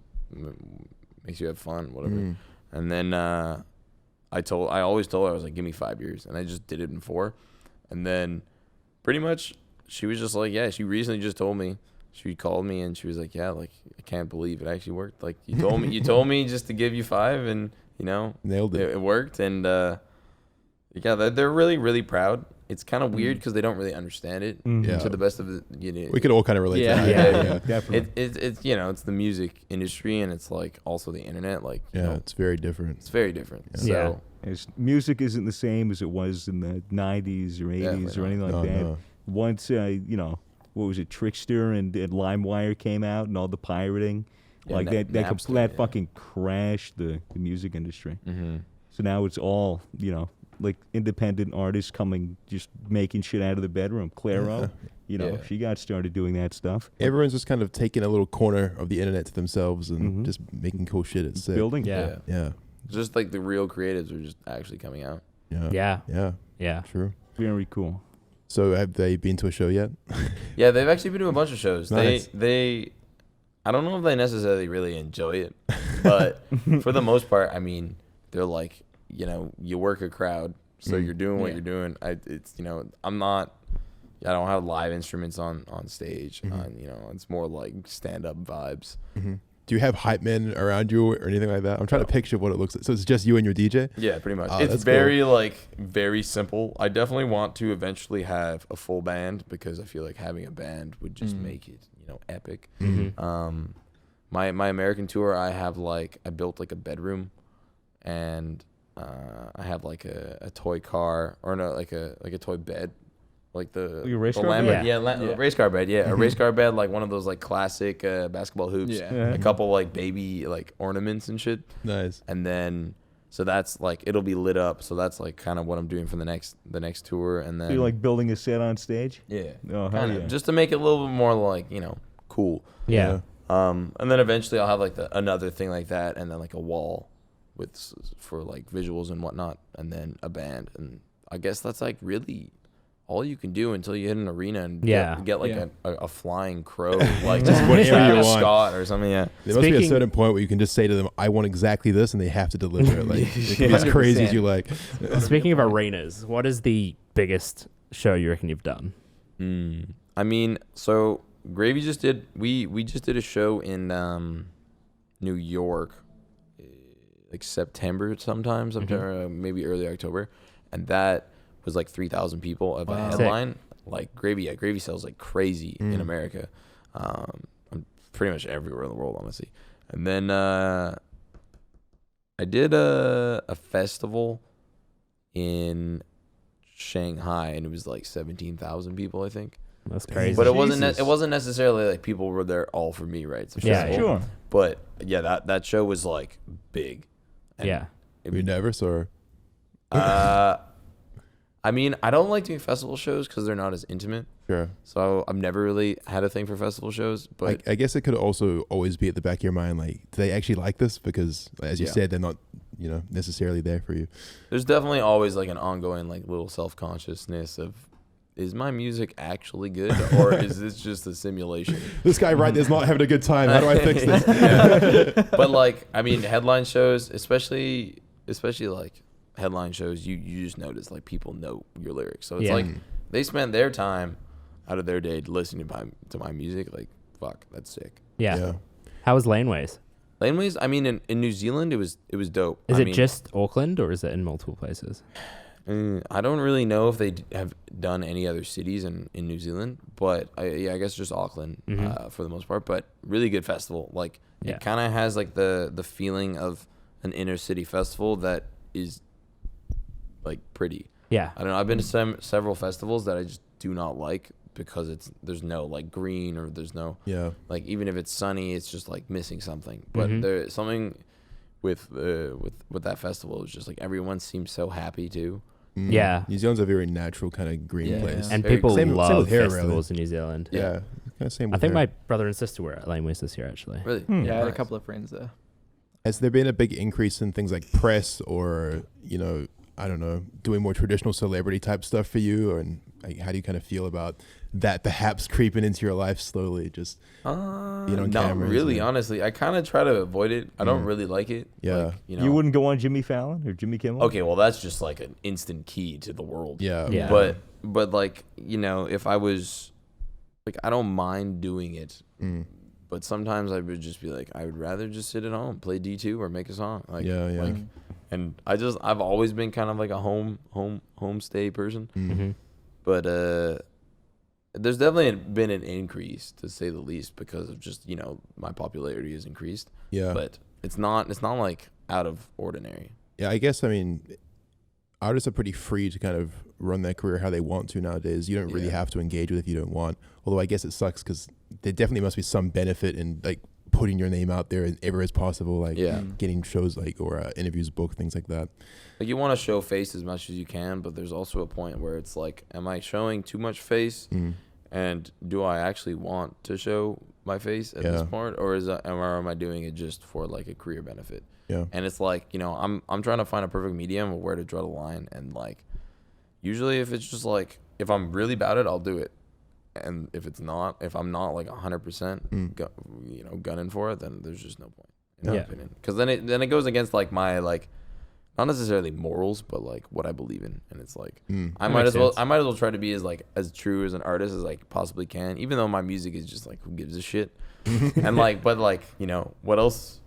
have fun, whatever. And then I always told her, I was like, give me 5 years, and I just did it in 4. And then pretty much she was just like, yeah, she recently just told me, she called me and she was like, yeah, like I can't believe it actually worked. Like you told me just to give you 5, and nailed it. it worked. And yeah, they're really, really proud. It's kind of weird because they don't really understand it Yeah. to the best of the, We could all kind of relate Yeah. to that. Yeah, definitely. it's it's the music industry, and it's like also the internet. Like Yeah, it's very different. it's very different. Yeah. So Music isn't the same as it was in the 90s or 80s or Definitely anything like No, that. no. Once, what was it, Trickster and LimeWire came out and all the pirating, Yeah, like that Napster, that yeah. fucking crashed the music industry. mm-hmm. So now it's all, like independent artists just making shit out of the bedroom. Clairo, Yeah. she got started doing that stuff. Everyone's just kind of taking a little corner of the internet to themselves and Mhm. just making cool shit. It's sick. Building. Yeah. Yeah. Just like the real creatives are just actually coming out. Yeah. Yeah. Yeah. Yeah. True. Very cool. So have they been to a show yet? Yeah, they've actually been to a bunch of shows. Nice. They I don't know if they necessarily really enjoy it, but for the most part, I mean, they're like, you work a crowd, so you're doing what Yeah. you're doing. I don't have live instruments on stage. It's more like stand up vibes. Mm-hmm. Do you have hype men around you or anything like that? I'm trying to picture what it looks like. So it's just you and your DJ? Yeah, pretty much. Oh, It's that's very very simple. I definitely want to eventually have a full band because I feel like having a band would just make it, epic. Mm-hmm. My American tour, I built like a bedroom, and I have like a toy car, or no, like a toy bed, like the Like a race the car Lambo- bed? yeah, race car bed, yeah, a race car bed, like one of those like classic basketball hoops, Yeah. Yeah. a couple like baby like ornaments and shit, Nice. and then so that's like it'll be lit up, so that's like kind of what I'm doing for the next tour, and then So you're like building a set on stage? yeah, Oh, hell kinda, yeah. just to make it a little bit more like cool. Yeah. And then eventually I'll have like another thing like that, and then like a wall for like visuals and whatnot, and then a band, and I guess that's like really all you can do until you hit an arena and get like Yeah. a flying crow, like just whatever you Travis want. Scott or something. Yeah, There must be a Speaking- certain point where you can just say to them, I want exactly this, and they have to deliver it. Like, it can be as 100%. crazy as you like. Speaking of arenas, what is the biggest show you reckon you've done? I mean, so Gravy just did. We just did a show in New York, like September, maybe early October, and that was like 3,000 people of a Wow. headline. Like Gravy sells like crazy in America, pretty much everywhere in the world, honestly. And then I did a festival in Shanghai, and it was like 17,000 people, I think. That's crazy. But it Jesus. wasn't necessarily like people were there all for me, right? It's a Yeah, festival. Sure. But yeah, that show was like big. And Yeah. Were you nervous or? I mean, I don't like doing festival shows because they're not as intimate. Sure. So I've never really had a thing for festival shows. But I guess it could also always be at the back of your mind, like, do they actually like this? Because, as you Yeah. said, they're not, necessarily there for you. there's definitely always like an ongoing like little self-consciousness of, is my music actually good, or is this just a simulation? This guy right there's not having a good time. How do I fix this? Yeah. But like, I mean, headline shows, especially like headline shows, you just notice like people know your lyrics, so it's Yeah. like they spend their time out of their day listening to my music. Like, fuck, that's sick. Yeah. How was Laneways? Laneways, I mean, in New Zealand, it was dope. Is I it mean, just Auckland or is it in multiple places? I don't really know if they have done any other cities in New Zealand, but I guess just Auckland for the most part. But really good festival. Like it kind of has like the feeling of an inner city festival that is like pretty. Yeah. I don't know. I've been to several festivals that I just do not like because there's no like green or there's no like even if it's sunny, it's just like missing something. But there's something with that festival. It's just like everyone seems so happy too. Yeah. New Zealand's a very natural kind of green place. And Very people same love with hair, festivals in New Zealand. Yeah. Kind of same with I think hair. my brother and sister were at Limos this year, actually. Really? Yeah, I had a Nice. couple of friends there. Has there been a big increase in things like press or, I don't know, doing more traditional celebrity type stuff for you? And like, how do you kind of feel about that perhaps creeping into your life slowly? Just on not cameras really, and- honestly. I kind of try to avoid it. I don't really like it. Yeah. Like, You wouldn't go on Jimmy Fallon or Jimmy Kimmel? Okay, well that's just like an instant key to the world. Yeah. Yeah. But like, if I was like, I don't mind doing it. But sometimes I would just be like, I would rather just sit at home, play D2 or make a song. Like, like, and I've always been kind of like a homestay person. But there's definitely been an increase, to say the least, because of just my popularity has increased. Yeah. But it's not like out of ordinary. Yeah, I guess, artists are pretty free to kind of run their career how they want to nowadays. You don't really have to engage with it if you don't want. Although I guess it sucks because there definitely must be some benefit in like putting your name out there as ever as possible, like getting shows like or interviews booked, things like that. Like you want to show face as much as you can, but there's also a point where it's like, am I showing too much face? And do I actually want to show my face at this point, or am I doing it just for like a career benefit? Yeah. And it's like, I'm trying to find a perfect medium of where to draw the line. And like, usually if it's just like, if I'm really about it, I'll do it. And if I'm not like 100% gunning for it, then there's just no point, in my opinion. Because then it goes against like my like, not necessarily morals, but like what I believe in. And it's like, I might as well try to be as true as an artist as I possibly can, even though my music is just like, who gives a shit? And like, but like, what else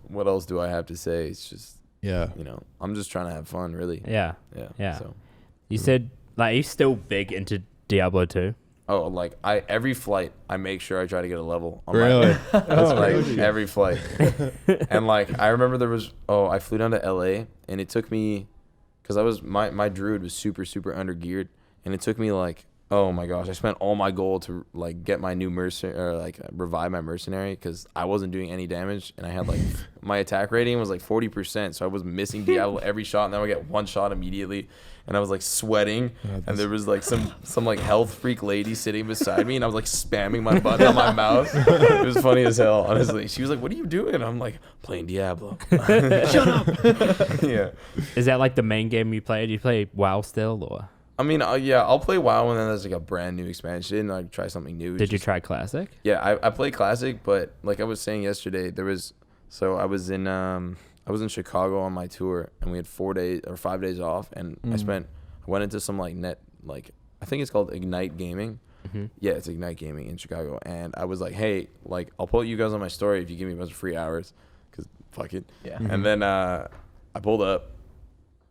do I have to say? It's just, I'm just trying to have fun, really. Yeah. So You said, like, are you still big into Diablo 2? Oh, like every flight, I make sure I try to get a level. On Really? Every flight. And like, I remember I flew down to LA and it took me, cause my druid was super, super under geared. And it took me like, oh my gosh, I spent all my gold to like get my new mercenary, or like revive my mercenary, cause I wasn't doing any damage. And I had like, my attack rating was like 40%. So I was missing Diablo every shot, and then I would get one shot immediately. And I was like sweating, and there was like some like health freak lady sitting beside me, and I was like spamming my button on my mouse. It was funny as hell, honestly. She was like, "What are you doing?" And I'm like, "Playing Diablo." Shut up. Yeah. Is that like the main game you play? Do you play WoW still, or? I mean, I'll play WoW when there's like a brand new expansion, and I try something new. Did you try Classic? Yeah, I play Classic, but like I was saying yesterday, I was in Chicago on my tour, and we had 4 days or 5 days off, and I went into some like I think it's called Ignite Gaming. Yeah, it's Ignite Gaming in Chicago, and I was like, hey, like I'll put you guys on my story if you give me a bunch of free hours, cause fuck it. Yeah. And then I pulled up,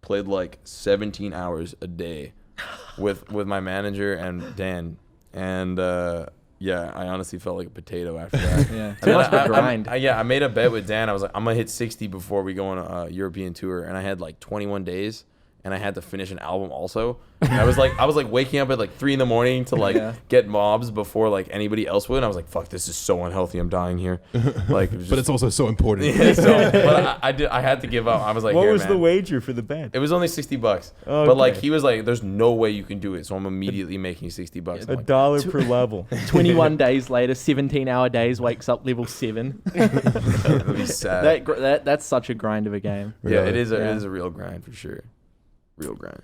played like 17 hours a day with my manager and Dan, and I honestly felt like a potato after that. Yeah, too much of a grind. I made a bet with Dan. I was like, I'm gonna hit 60 before we go on a European tour, and I had like 21 days, and I had to finish an album also. And I was like waking up at like 3 a.m. to like get mobs before like anybody else would. And I was like, fuck, this is so unhealthy. I'm dying here. Like, But it's also so important. But I had to give up. I was like, what here, was man. the wager for the bet? It was only $60. Okay. But like he was like, there's no way you can do it. So I'm immediately making $60. $1 per level. 21 days later, 17-hour days, wakes up level 7. That'd be sad. That's such a grind of a game. Yeah, it is a real grind for sure. Real grind.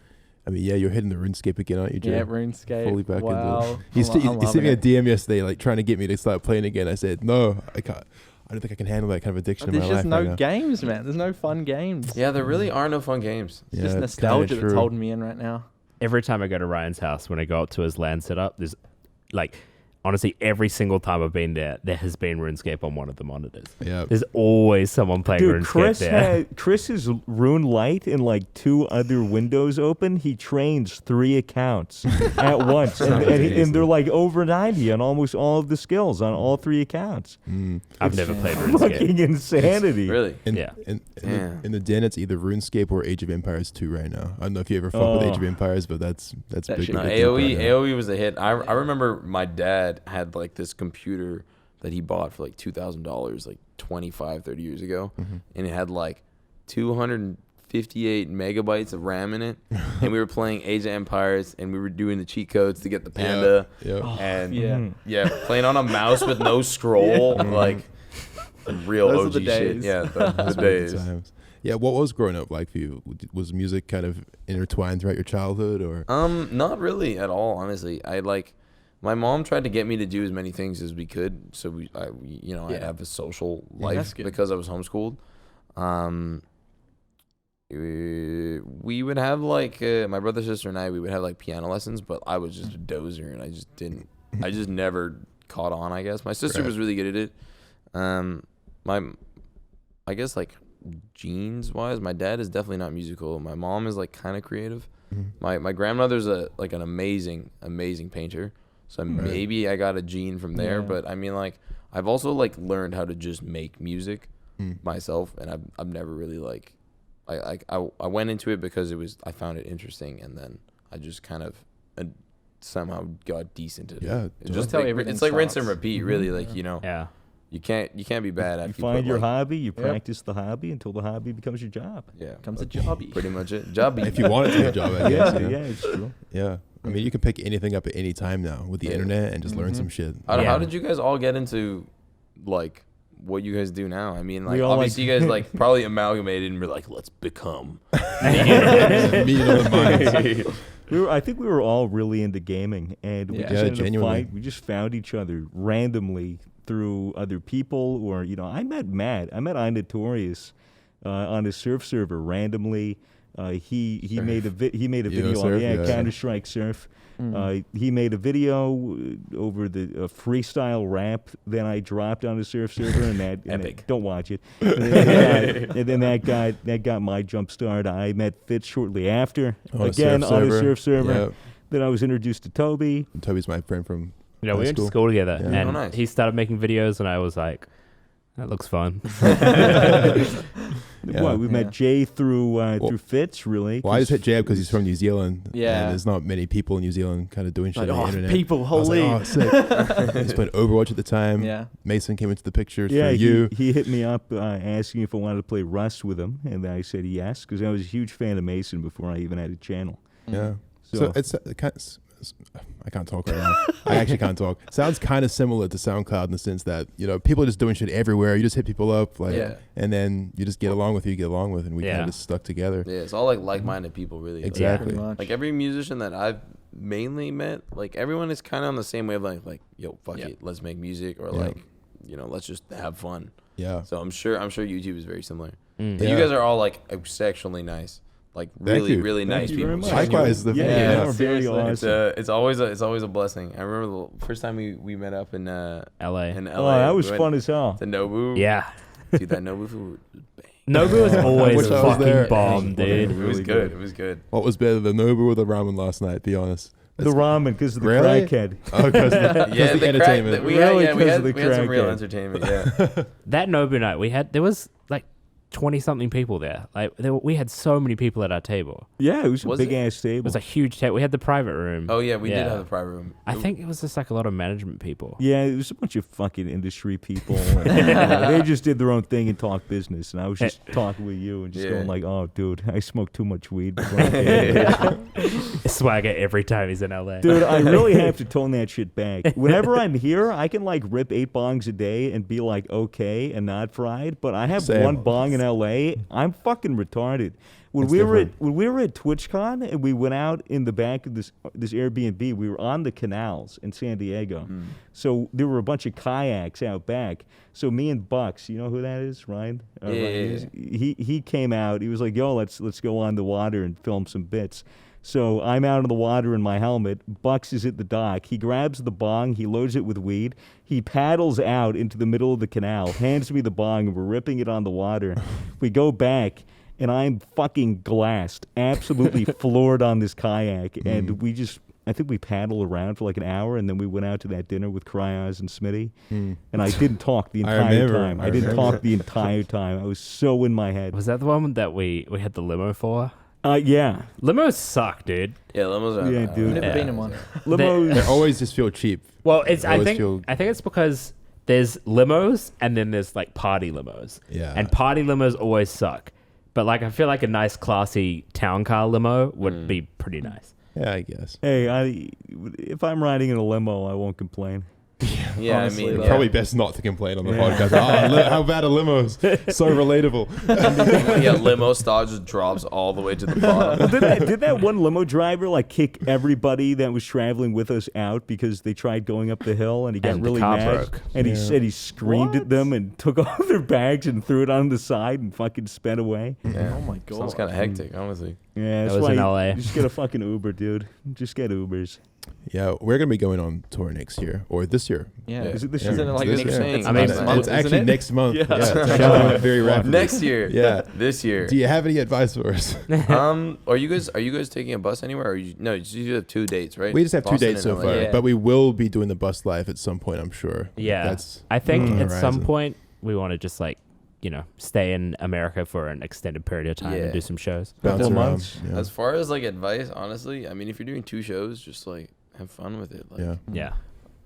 I mean, you're hitting the RuneScape again, aren't you, Jay? Yeah, RuneScape. Fully back wow. into it. He sent me a DM yesterday, like trying to get me to start playing again. I said, no, I can't. I don't think I can handle that kind of addiction in my There's life. just no right now. games, man. There's no fun games. Yeah, there really are no fun games. It's Yeah, just it's kinda nostalgia that's true. holding me in right now. Every time I go to Ryan's house, when I go up to his LAN setup, there's like, honestly, every single time I've been there has been RuneScape on one of the monitors. Yeah. There's always someone playing Dude, RuneScape there. Chris has Rune Light and like 2 other windows open. He trains 3 accounts at once, and they're like over 90 on almost all of the skills on all 3 accounts. I've never played RuneScape. Fucking insanity. Really? In the den, it's either RuneScape or Age of Empires 2 right now. I don't know if you ever fucked with Age of Empires, but that's That big. shit No, big AOE was a hit. I remember my dad had like this computer that he bought for like $2,000 like 25, 30 years ago, and it had like 258 megabytes of RAM in it, and we were playing Age of Empires, and we were doing the cheat codes to get the panda, and playing on a mouse with no scroll, like real Those are OG the shit. days. Yeah, the Those were days. the times. Yeah, what was growing up like for you? Was music kind of intertwined throughout your childhood, or? Not really at all, honestly. My mom tried to get me to do as many things as we could, so I'd have a social life that's good. because I was homeschooled. We would have like my brother, sister, and I. We would have like piano lessons, but I was just a dozer, and I just never caught on. I guess my sister was really good at it. I guess like genes wise, my dad is definitely not musical. My mom is like kind of creative. My grandmother's an amazing painter. So maybe I got a gene from there, but I mean, like, I've also like learned how to just make music myself, and I've never really like, I went into it because I found it interesting, and then I just kind of somehow got decent at it. Yeah, It's just how like, everything it's like rinse and starts. repeat, really. Like Yeah. you can't be bad You after find put, your like, hobby, you practice the hobby until the hobby becomes your job. Yeah, Comes a jobby. pretty much it. Jobby. If you want it to be a job, I guess. Yeah, it's true. Yeah. I mean, you can pick anything up at any time now with the internet and just learn some shit. How did you guys all get into like what you guys do now? I mean, like We all, obviously you guys like probably amalgamated and were like, let's become. Meeting of the minds. I think we were all really into gaming, and we Yeah. just Yeah, ended up genuinely. we just found each other randomly through other people, or I met Matt. I met Notorious on his surf server randomly. He made a video on surf, yeah. Counter-Strike Surf. He made a video over the freestyle rap that I dropped on the surf server, and Epic. don't watch it. And then that got my jump start. I met Fitz shortly after, On a again surf on a server. surf server. Yeah. Then I was introduced to Toby. And Toby's my friend from We high went to school. school together, Yeah. and Oh, nice. he started making videos, and I was like, that looks fun. Yeah. Well, we met Jay through Fitz, really. Well, I just hit Jay up because he's from New Zealand. Yeah. And there's not many people in New Zealand kind of doing shit Like, on the internet. people, I was holy. like, oh, sick. He's playing Overwatch at the time. Yeah. Mason came into the picture Yeah, for you. he hit me up asking if I wanted to play Rust with him, and I said yes, because I was a huge fan of Mason before I even had a channel. Yeah. So, So it's I can't talk right now. I actually can't talk. Sounds kind of similar to SoundCloud in the sense that people are just doing shit everywhere. You just hit people up, and then you just get along with who you get along with, and we kind of just stuck together. Yeah, it's all like like-minded people, really. Exactly. Pretty much. Like every musician that I've mainly met, like everyone is kind of on the same wavelength. Like, yo, fuck it, let's make music, or like, let's just have fun. Yeah. So I'm sure YouTube is very similar. Mm. But Yeah. you guys are all like exceptionally nice, like really you. really Thank nice you people. very much. Likewise, the Yeah, Yeah, very seriously. awesome. It's always a blessing. I remember the first time we met up in LA. LA. Oh, that was We went fun as hell. to Nobu. Yeah. Dude, that Nobu food was bang. Nobu was always wish I was fucking there. bomb, dude. It was Really good. good. It was good. What was better, the Nobu or the ramen last night? Be honest. The ramen, because of the Really? crackhead. Oh, because Yeah, the entertainment. We Really had 'cause of the we had some real crackhead. entertainment. Yeah. That Nobu night, there was like 20-something people there. Like we had so many people at our table. Yeah, it was a Was big it? ass It table. was a huge table. We had the private room. Oh yeah, we did Yeah. have a private room. I think it was just like a lot of management people. Yeah, it was a bunch of fucking industry people. And, they just did their own thing and talked business. And I was just talking with you and just Yeah. going like, oh, dude, I smoked too much weed. before I came here." Swagger every time he's in LA. Dude, I really have to tone that shit back. Whenever I'm here, I can like rip 8 bongs a day and be like okay and not fried. But I have Same. one bong in LA. I'm fucking retarded. When It's we were different. at TwitchCon and we went out in the back of this Airbnb, we were on the canals in San Diego. So there were a bunch of kayaks out back. So me and Bucks, you know who that is, Ryan? Yeah. He came out. He was like, "Yo, let's go on the water and film some bits." So I'm out in the water in my helmet. Bucks is at the dock. He grabs the bong. He loads it with weed. He paddles out into the middle of the canal, hands me the bong, and we're ripping it on the water. We go back, and I'm fucking glassed, absolutely floored on this kayak. And I think we paddled around for like an hour, and then we went out to that dinner with Kryos and Smitty. And I didn't talk the entire time. I didn't talk the entire time. I was so in my head. Was that the one that we had the limo for? Yeah. Limos suck, dude. Yeah, limos are. Yeah, dude. Never been in one. Limos. They always just feel cheap. Well, I always think it's because there's limos and then there's like party limos. Yeah. And party limos always suck. But like I feel like a nice classy town car limo would be pretty nice. Yeah, I guess. Hey, if I'm riding in a limo, I won't complain. Yeah, Honestly, I mean, though. Probably best not to complain on the podcast. How bad are limos? So relatable. yeah, limo style just drops all the way to the bottom. Did that one limo driver like kick everybody that was traveling with us out because they tried going up the hill and he got And the really car mad? broke. And he said he screamed at them and took all their bags and threw it on the side and fucking sped away. Yeah. Oh my god. Sounds kind of hectic, honestly. Yeah, that's was why in LA. you just get a fucking Uber, dude. Just get Ubers. Yeah, we're going to be going on tour next year or this year. Yeah. Yeah. Is it this Yeah. year? Isn't it like This next, year. it's I mean, next month, It's isn't actually it? next month. Yeah. Yeah, it's actually coming up very rapidly. Next year. Yeah. This year. Do you have any advice for us? Are you guys taking a bus anywhere? Or you have 2 dates, right? We just have Boston 2 dates and so LA. far, Yeah. but we will be doing the bus live at some point, I'm sure. Yeah. That's I think on the at some horizon. point we want to just like, stay in America for an extended period of time Yeah. and do some shows. bounce Couple around. months. Yeah. As far as like advice, honestly, I mean, if you're doing 2 shows, just like have fun with it. Like, Yeah. Yeah.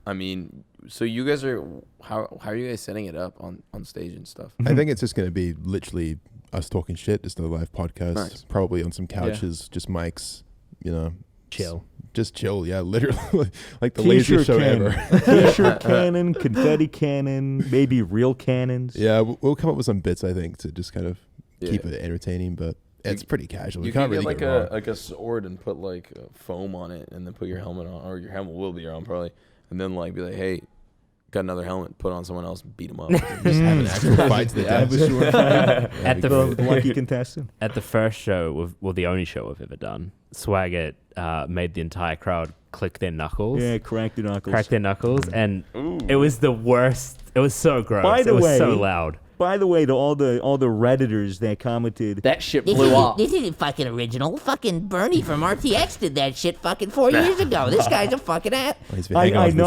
I mean, so you guys are how are you guys setting it up on stage and stuff? I think it's just going to be literally us talking shit, just a live podcast, Nice. probably on some couches, just mics, Chill. just chill. Yeah, literally, like the laziest show ever. T-shirt cannon, confetti cannon, maybe real cannons. Yeah, we'll come up with some bits, I think, to just kind of keep Yeah. it entertaining, but it's pretty casual. You You can't can really get go wrong. like a sword and put like foam on it, and then put your helmet on, or your helmet will be on probably, and then like be like, hey, got another helmet, put on someone else, beat them up. Just have an actual fight to the Have death. a sword fight. At the The lucky contestant. At the first show, the only show we've ever done, Swagger made the entire crowd click their knuckles. Yeah, crack the knuckles. Crack their knuckles, and it was the worst. It was so gross. By the it was way- so loud. By the way, to all the Redditors that commented, That shit blew up. This isn't fucking original. Fucking Bernie from RTX did that shit fucking 4 years ago. This guy's a fucking ass. He's been hanging on I to this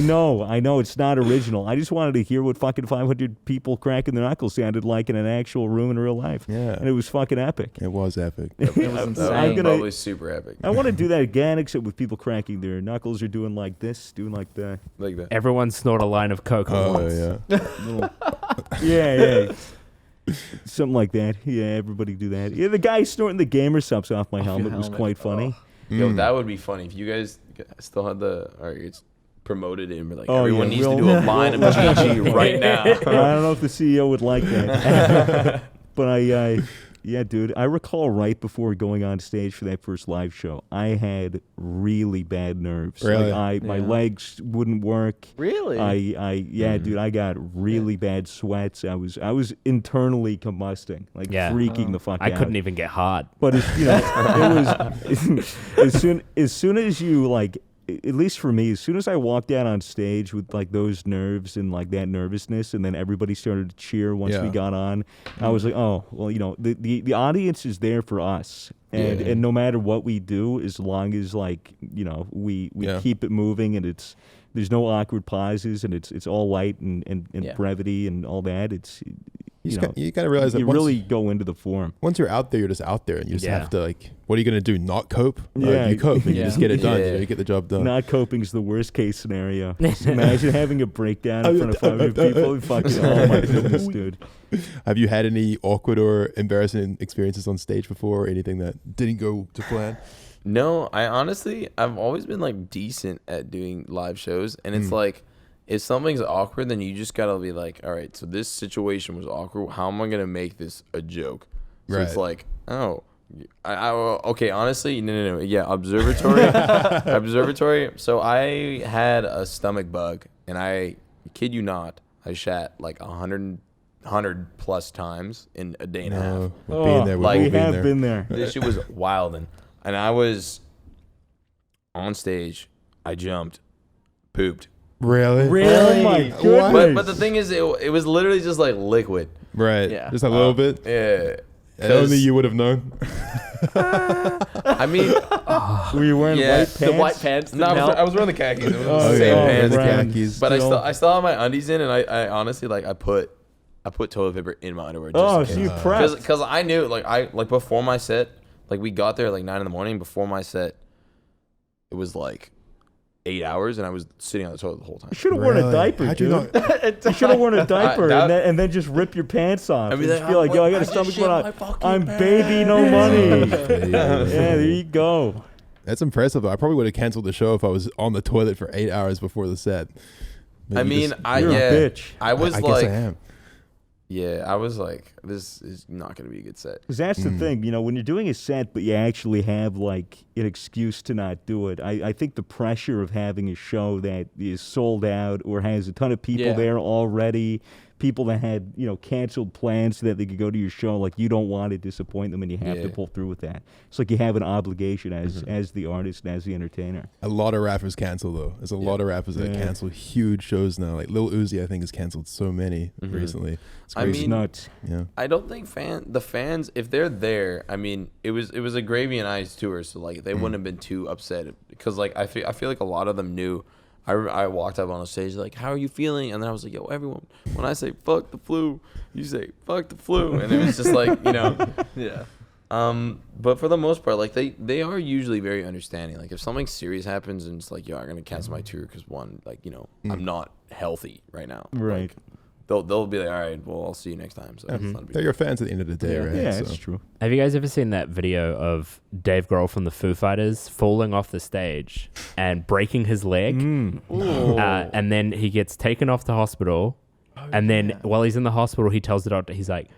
know, one. I know, it's not original. I just wanted to hear what fucking 500 people cracking their knuckles sounded like in an actual room in real life. Yeah. And it was fucking epic. It was epic. It was That insane. was probably super epic. I want to do that again, except with people cracking their knuckles or doing like this, doing like that. Like that. Everyone snort a line of coke at Oh, once. yeah. Yeah. Something like that. Yeah, everybody do that. Yeah, the guy snorting the gamer subs off my helmet was helmet. quite funny. Yo, that would be funny if you guys still had it's promoted it and be like, Oh, everyone yeah, needs to real- do a line of GG right now. I don't know if the CEO would like that. But yeah, dude, I recall right before going on stage for that first live show, I had really bad nerves. Really? Like my Yeah. legs wouldn't work. Really? Dude, I got really bad sweats. I was internally combusting, like Yeah. freaking the fuck I out. couldn't even get hard. But it was as soon as you like, at least for me, as soon as I walked out on stage with like those nerves and like that nervousness, and then everybody started to cheer once we Yeah. got on, I was like, oh well, the audience is there for us, and Yeah. and no matter what we do, as long as like we Yeah. keep it moving and there's no awkward pauses and it's all light and Yeah. brevity and all that. It's You got to realize that you once, really go into the form. once you're out there, you're just out there, and you just Yeah. have to like, what are you gonna do? Not cope? Yeah. You cope, and you Yeah. just get it done. Yeah. You get the job done. Not coping is the worst case scenario. Just imagine having a breakdown in front of 500 people. Fucking, oh my goodness, dude. Have you had any awkward or embarrassing experiences on stage before, or anything that didn't go to plan? No, I've always been like decent at doing live shows, and it's like, if something's awkward, then you just gotta be like, all right, so this situation was awkward. How am I gonna make this a joke? So it's Right. like, oh, okay, honestly, no, yeah, observatory. So I had a stomach bug, and I kid you not, I shat like 100 plus times in a day and a half. Being there, we've like- all We been have there. been there. This shit was wild, and And I was on stage. I jumped, pooped. Really? Oh my goodness. But the thing is, it was literally just like liquid. Right. Yeah. Just a little bit. Yeah. And only you would have known. I mean, Were you wearing Yeah. white pants? The white pants. no, didn't help. I was wearing the khakis. It was Oh, the same yeah. pants. the Right. khakis. But Still. I still had my undies in, and I honestly like I put toilet paper in my underwear. Just Oh, in so case. you prepped. Because I knew like before my set, like we got there like 9 a.m. Before my set, it was like 8 hours, and I was sitting on the toilet the whole time. You should have worn a Really? diper, How'd you dude. not? You should have worn a diaper that- and then just rip your pants off. I mean, and just like, be like, yo, I got a I just stomach shit bug. my fucking I'm baby, no money. Yeah, there you go. That's impressive. Though. I probably would have canceled the show if I was on the toilet for 8 hours before the set. But I you mean, just- You're a bitch. I was I like, guess I am. yeah, I was like, this is not gonna be a good set. Because that's the thing, you know, when you're doing a set, but you actually have like an excuse to not do it. I think the pressure of having a show that is sold out or has a ton of people Yeah. there already, people that had, you know, canceled plans so that they could go to your show, like you don't want to disappoint them and you have to Yeah. pull through with that. It's like you have an obligation as the artist and as the entertainer. A lot of rappers cancel though. There's a lot of rappers that Yeah. cancel huge shows now. Like Lil Uzi, I think, has canceled so many recently. It's I crazy. It's mean, nuts. yeah. I don't think the fans, if they're there, I mean, it was a Gravy and Ice tour, so like they wouldn't have been too upset because like I feel like a lot of them knew. I walked up on the stage like, how are you feeling? And then I was like, yo, everyone, when I say fuck the flu, you say fuck the flu, and it was just like, you know, Yeah. but for the most part, like they are usually very understanding. Like if something serious happens and it's like, yo, I'm gonna cancel my tour because one, like, you know, I'm not healthy right now. Right. Like, they'll be like, all right, well, I'll see you next time. So it's not a big They're your fans at the end of the day, right? Yeah, So- that's true. Have you guys ever seen that video of Dave Grohl from the Foo Fighters falling off the stage and breaking his leg? And then he gets taken off to hospital. And then while he's in the hospital, he tells the doctor, he's like,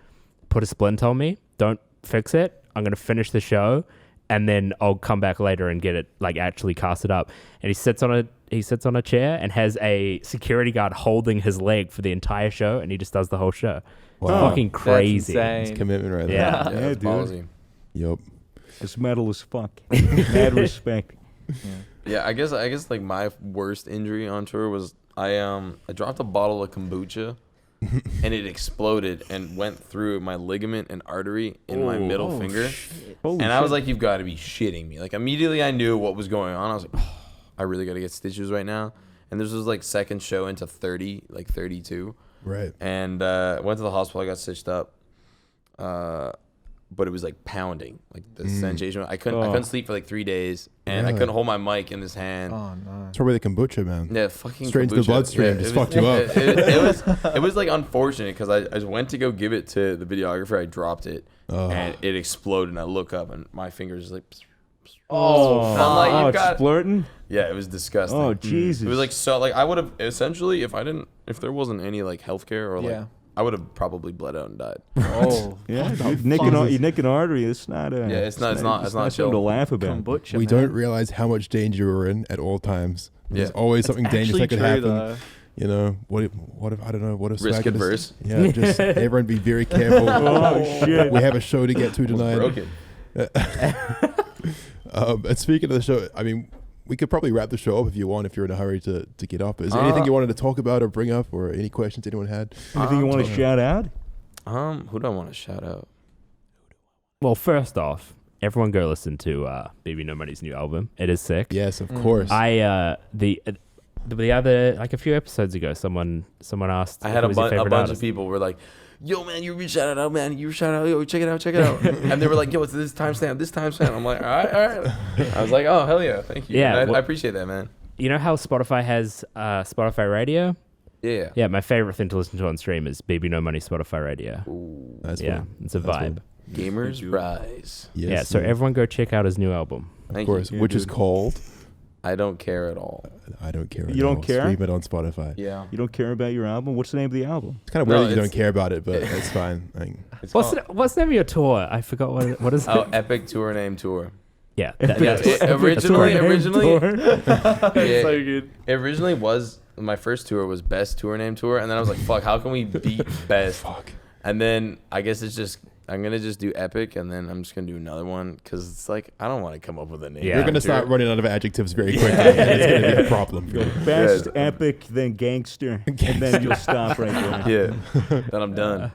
put a splint on me. Don't fix it. I'm going to finish the show. And then I'll come back later and get it, like, actually casted up. And he sits on a chair and has a security guard holding his leg for the entire show. And he just does the whole show. Wow. Fucking crazy. That's It's commitment right Yeah. there. yeah, Yeah, it's dude. ballsy. Yup. It's metal as fuck. Mad respect. Yeah, I guess like my worst injury on tour was I dropped a bottle of kombucha and it exploded and went through my ligament and artery in my middle finger. Holy And I was shit. like, you've got to be shitting me. Like immediately I knew what was going on. I was like, oh, I really got to get stitches right now. And this was like second show into 32. Right. And went to the hospital. I got stitched up. But it was like pounding, like the sensation. I couldn't sleep for like 3 days, and I Really? couldn't hold my mic in this hand. Oh no. It's probably the kombucha, man. Yeah, fucking Straight into the kombucha. bloodstream, Yeah, just it was- fucked you up. It was like unfortunate because I just went to go give it to the videographer. I dropped it, and it exploded. And I look up, and my fingers just like. Oh, I'm like, you it's got- splurting? Yeah, it was disgusting. Oh, Jesus. It was like so. Like I would have essentially, if there wasn't any like healthcare or like, Yeah. I would have probably bled out and died. Oh. Yeah, What the dude, you fuck? nick an artery. It's not a. Yeah, it's not something chill. to laugh about. Kombucha. We man. don't realize how much danger we're in at all times. There's Yeah. always something dangerous that could Actually happen. true, though. You know, what if I don't know, what if Risk Swagger adverse. Yeah, just everyone be very careful. Oh, shit. We have a show to get to tonight. Broken. And speaking of the show, I mean, we could probably wrap the show up if you want, if you're in a hurry to get up. Is there anything you wanted to talk about or bring up, or any questions anyone had? Anything you want to shout out? Who do I want to shout out? Well, first off, everyone go listen to BBNO Money's new album. It is sick. Yes, of course. The other, like a few episodes ago, someone asked. I had who was your a favorite bunch artist. of people were like, "Yo, man, you shout out, man. You shout out, yo, check it out." And they were like, "Yo, it's this timestamp." I'm like, all right. I was like, "Oh, hell yeah, thank you." Yeah, And I well- appreciate that, man. You know how Spotify has Spotify Radio? Yeah. Yeah, my favorite thing to listen to on stream is BBNO Money Spotify Radio. Ooh, That's Yeah, fun. it's a That's vibe. Gamers Rise. Yes, Yeah, so everyone go check out his new album. of Thank course, you. which is called I don't care at all. I Don't Care. You don't All. care? Stream it on Spotify. Yeah. You don't care about your album? What's the name of the album? It's kind of No, weird that you it's- don't care about it, but it's fine. It's What's called- what's the name of your tour? I forgot what is it? Oh, Epic Tour Name Tour. Yeah, Yeah, that's originally, That's Yeah. so good. it originally was my first tour was Best Tour Name Tour, and then I was like, "Fuck, how can we beat Best?" Fuck. And then I guess it's just I'm gonna just do epic, and then I'm just gonna do another one because it's like I don't want to come up with a name. Yeah. You're gonna start running out of adjectives very quickly, and it's gonna be a problem for you. Best, epic, then gangster, and then you'll stop right there. Yeah, then I'm done.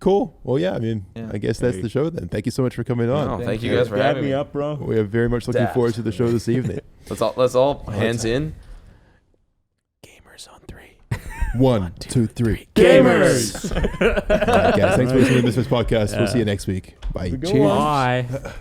Cool. Well, yeah. I mean, Yeah. I guess that's Hey. the show then. Thank you so much for coming on. No, thank you guys for Dab having me me. up, bro. We are very much looking Daft. forward to the show this evening. Let's all hands in. Gamers on 3. 1, 2, 3. Gamers. All right, guys. Thanks for listening to the Misfits Podcast. We'll see you next week. Bye. Go Cheers. on. Bye.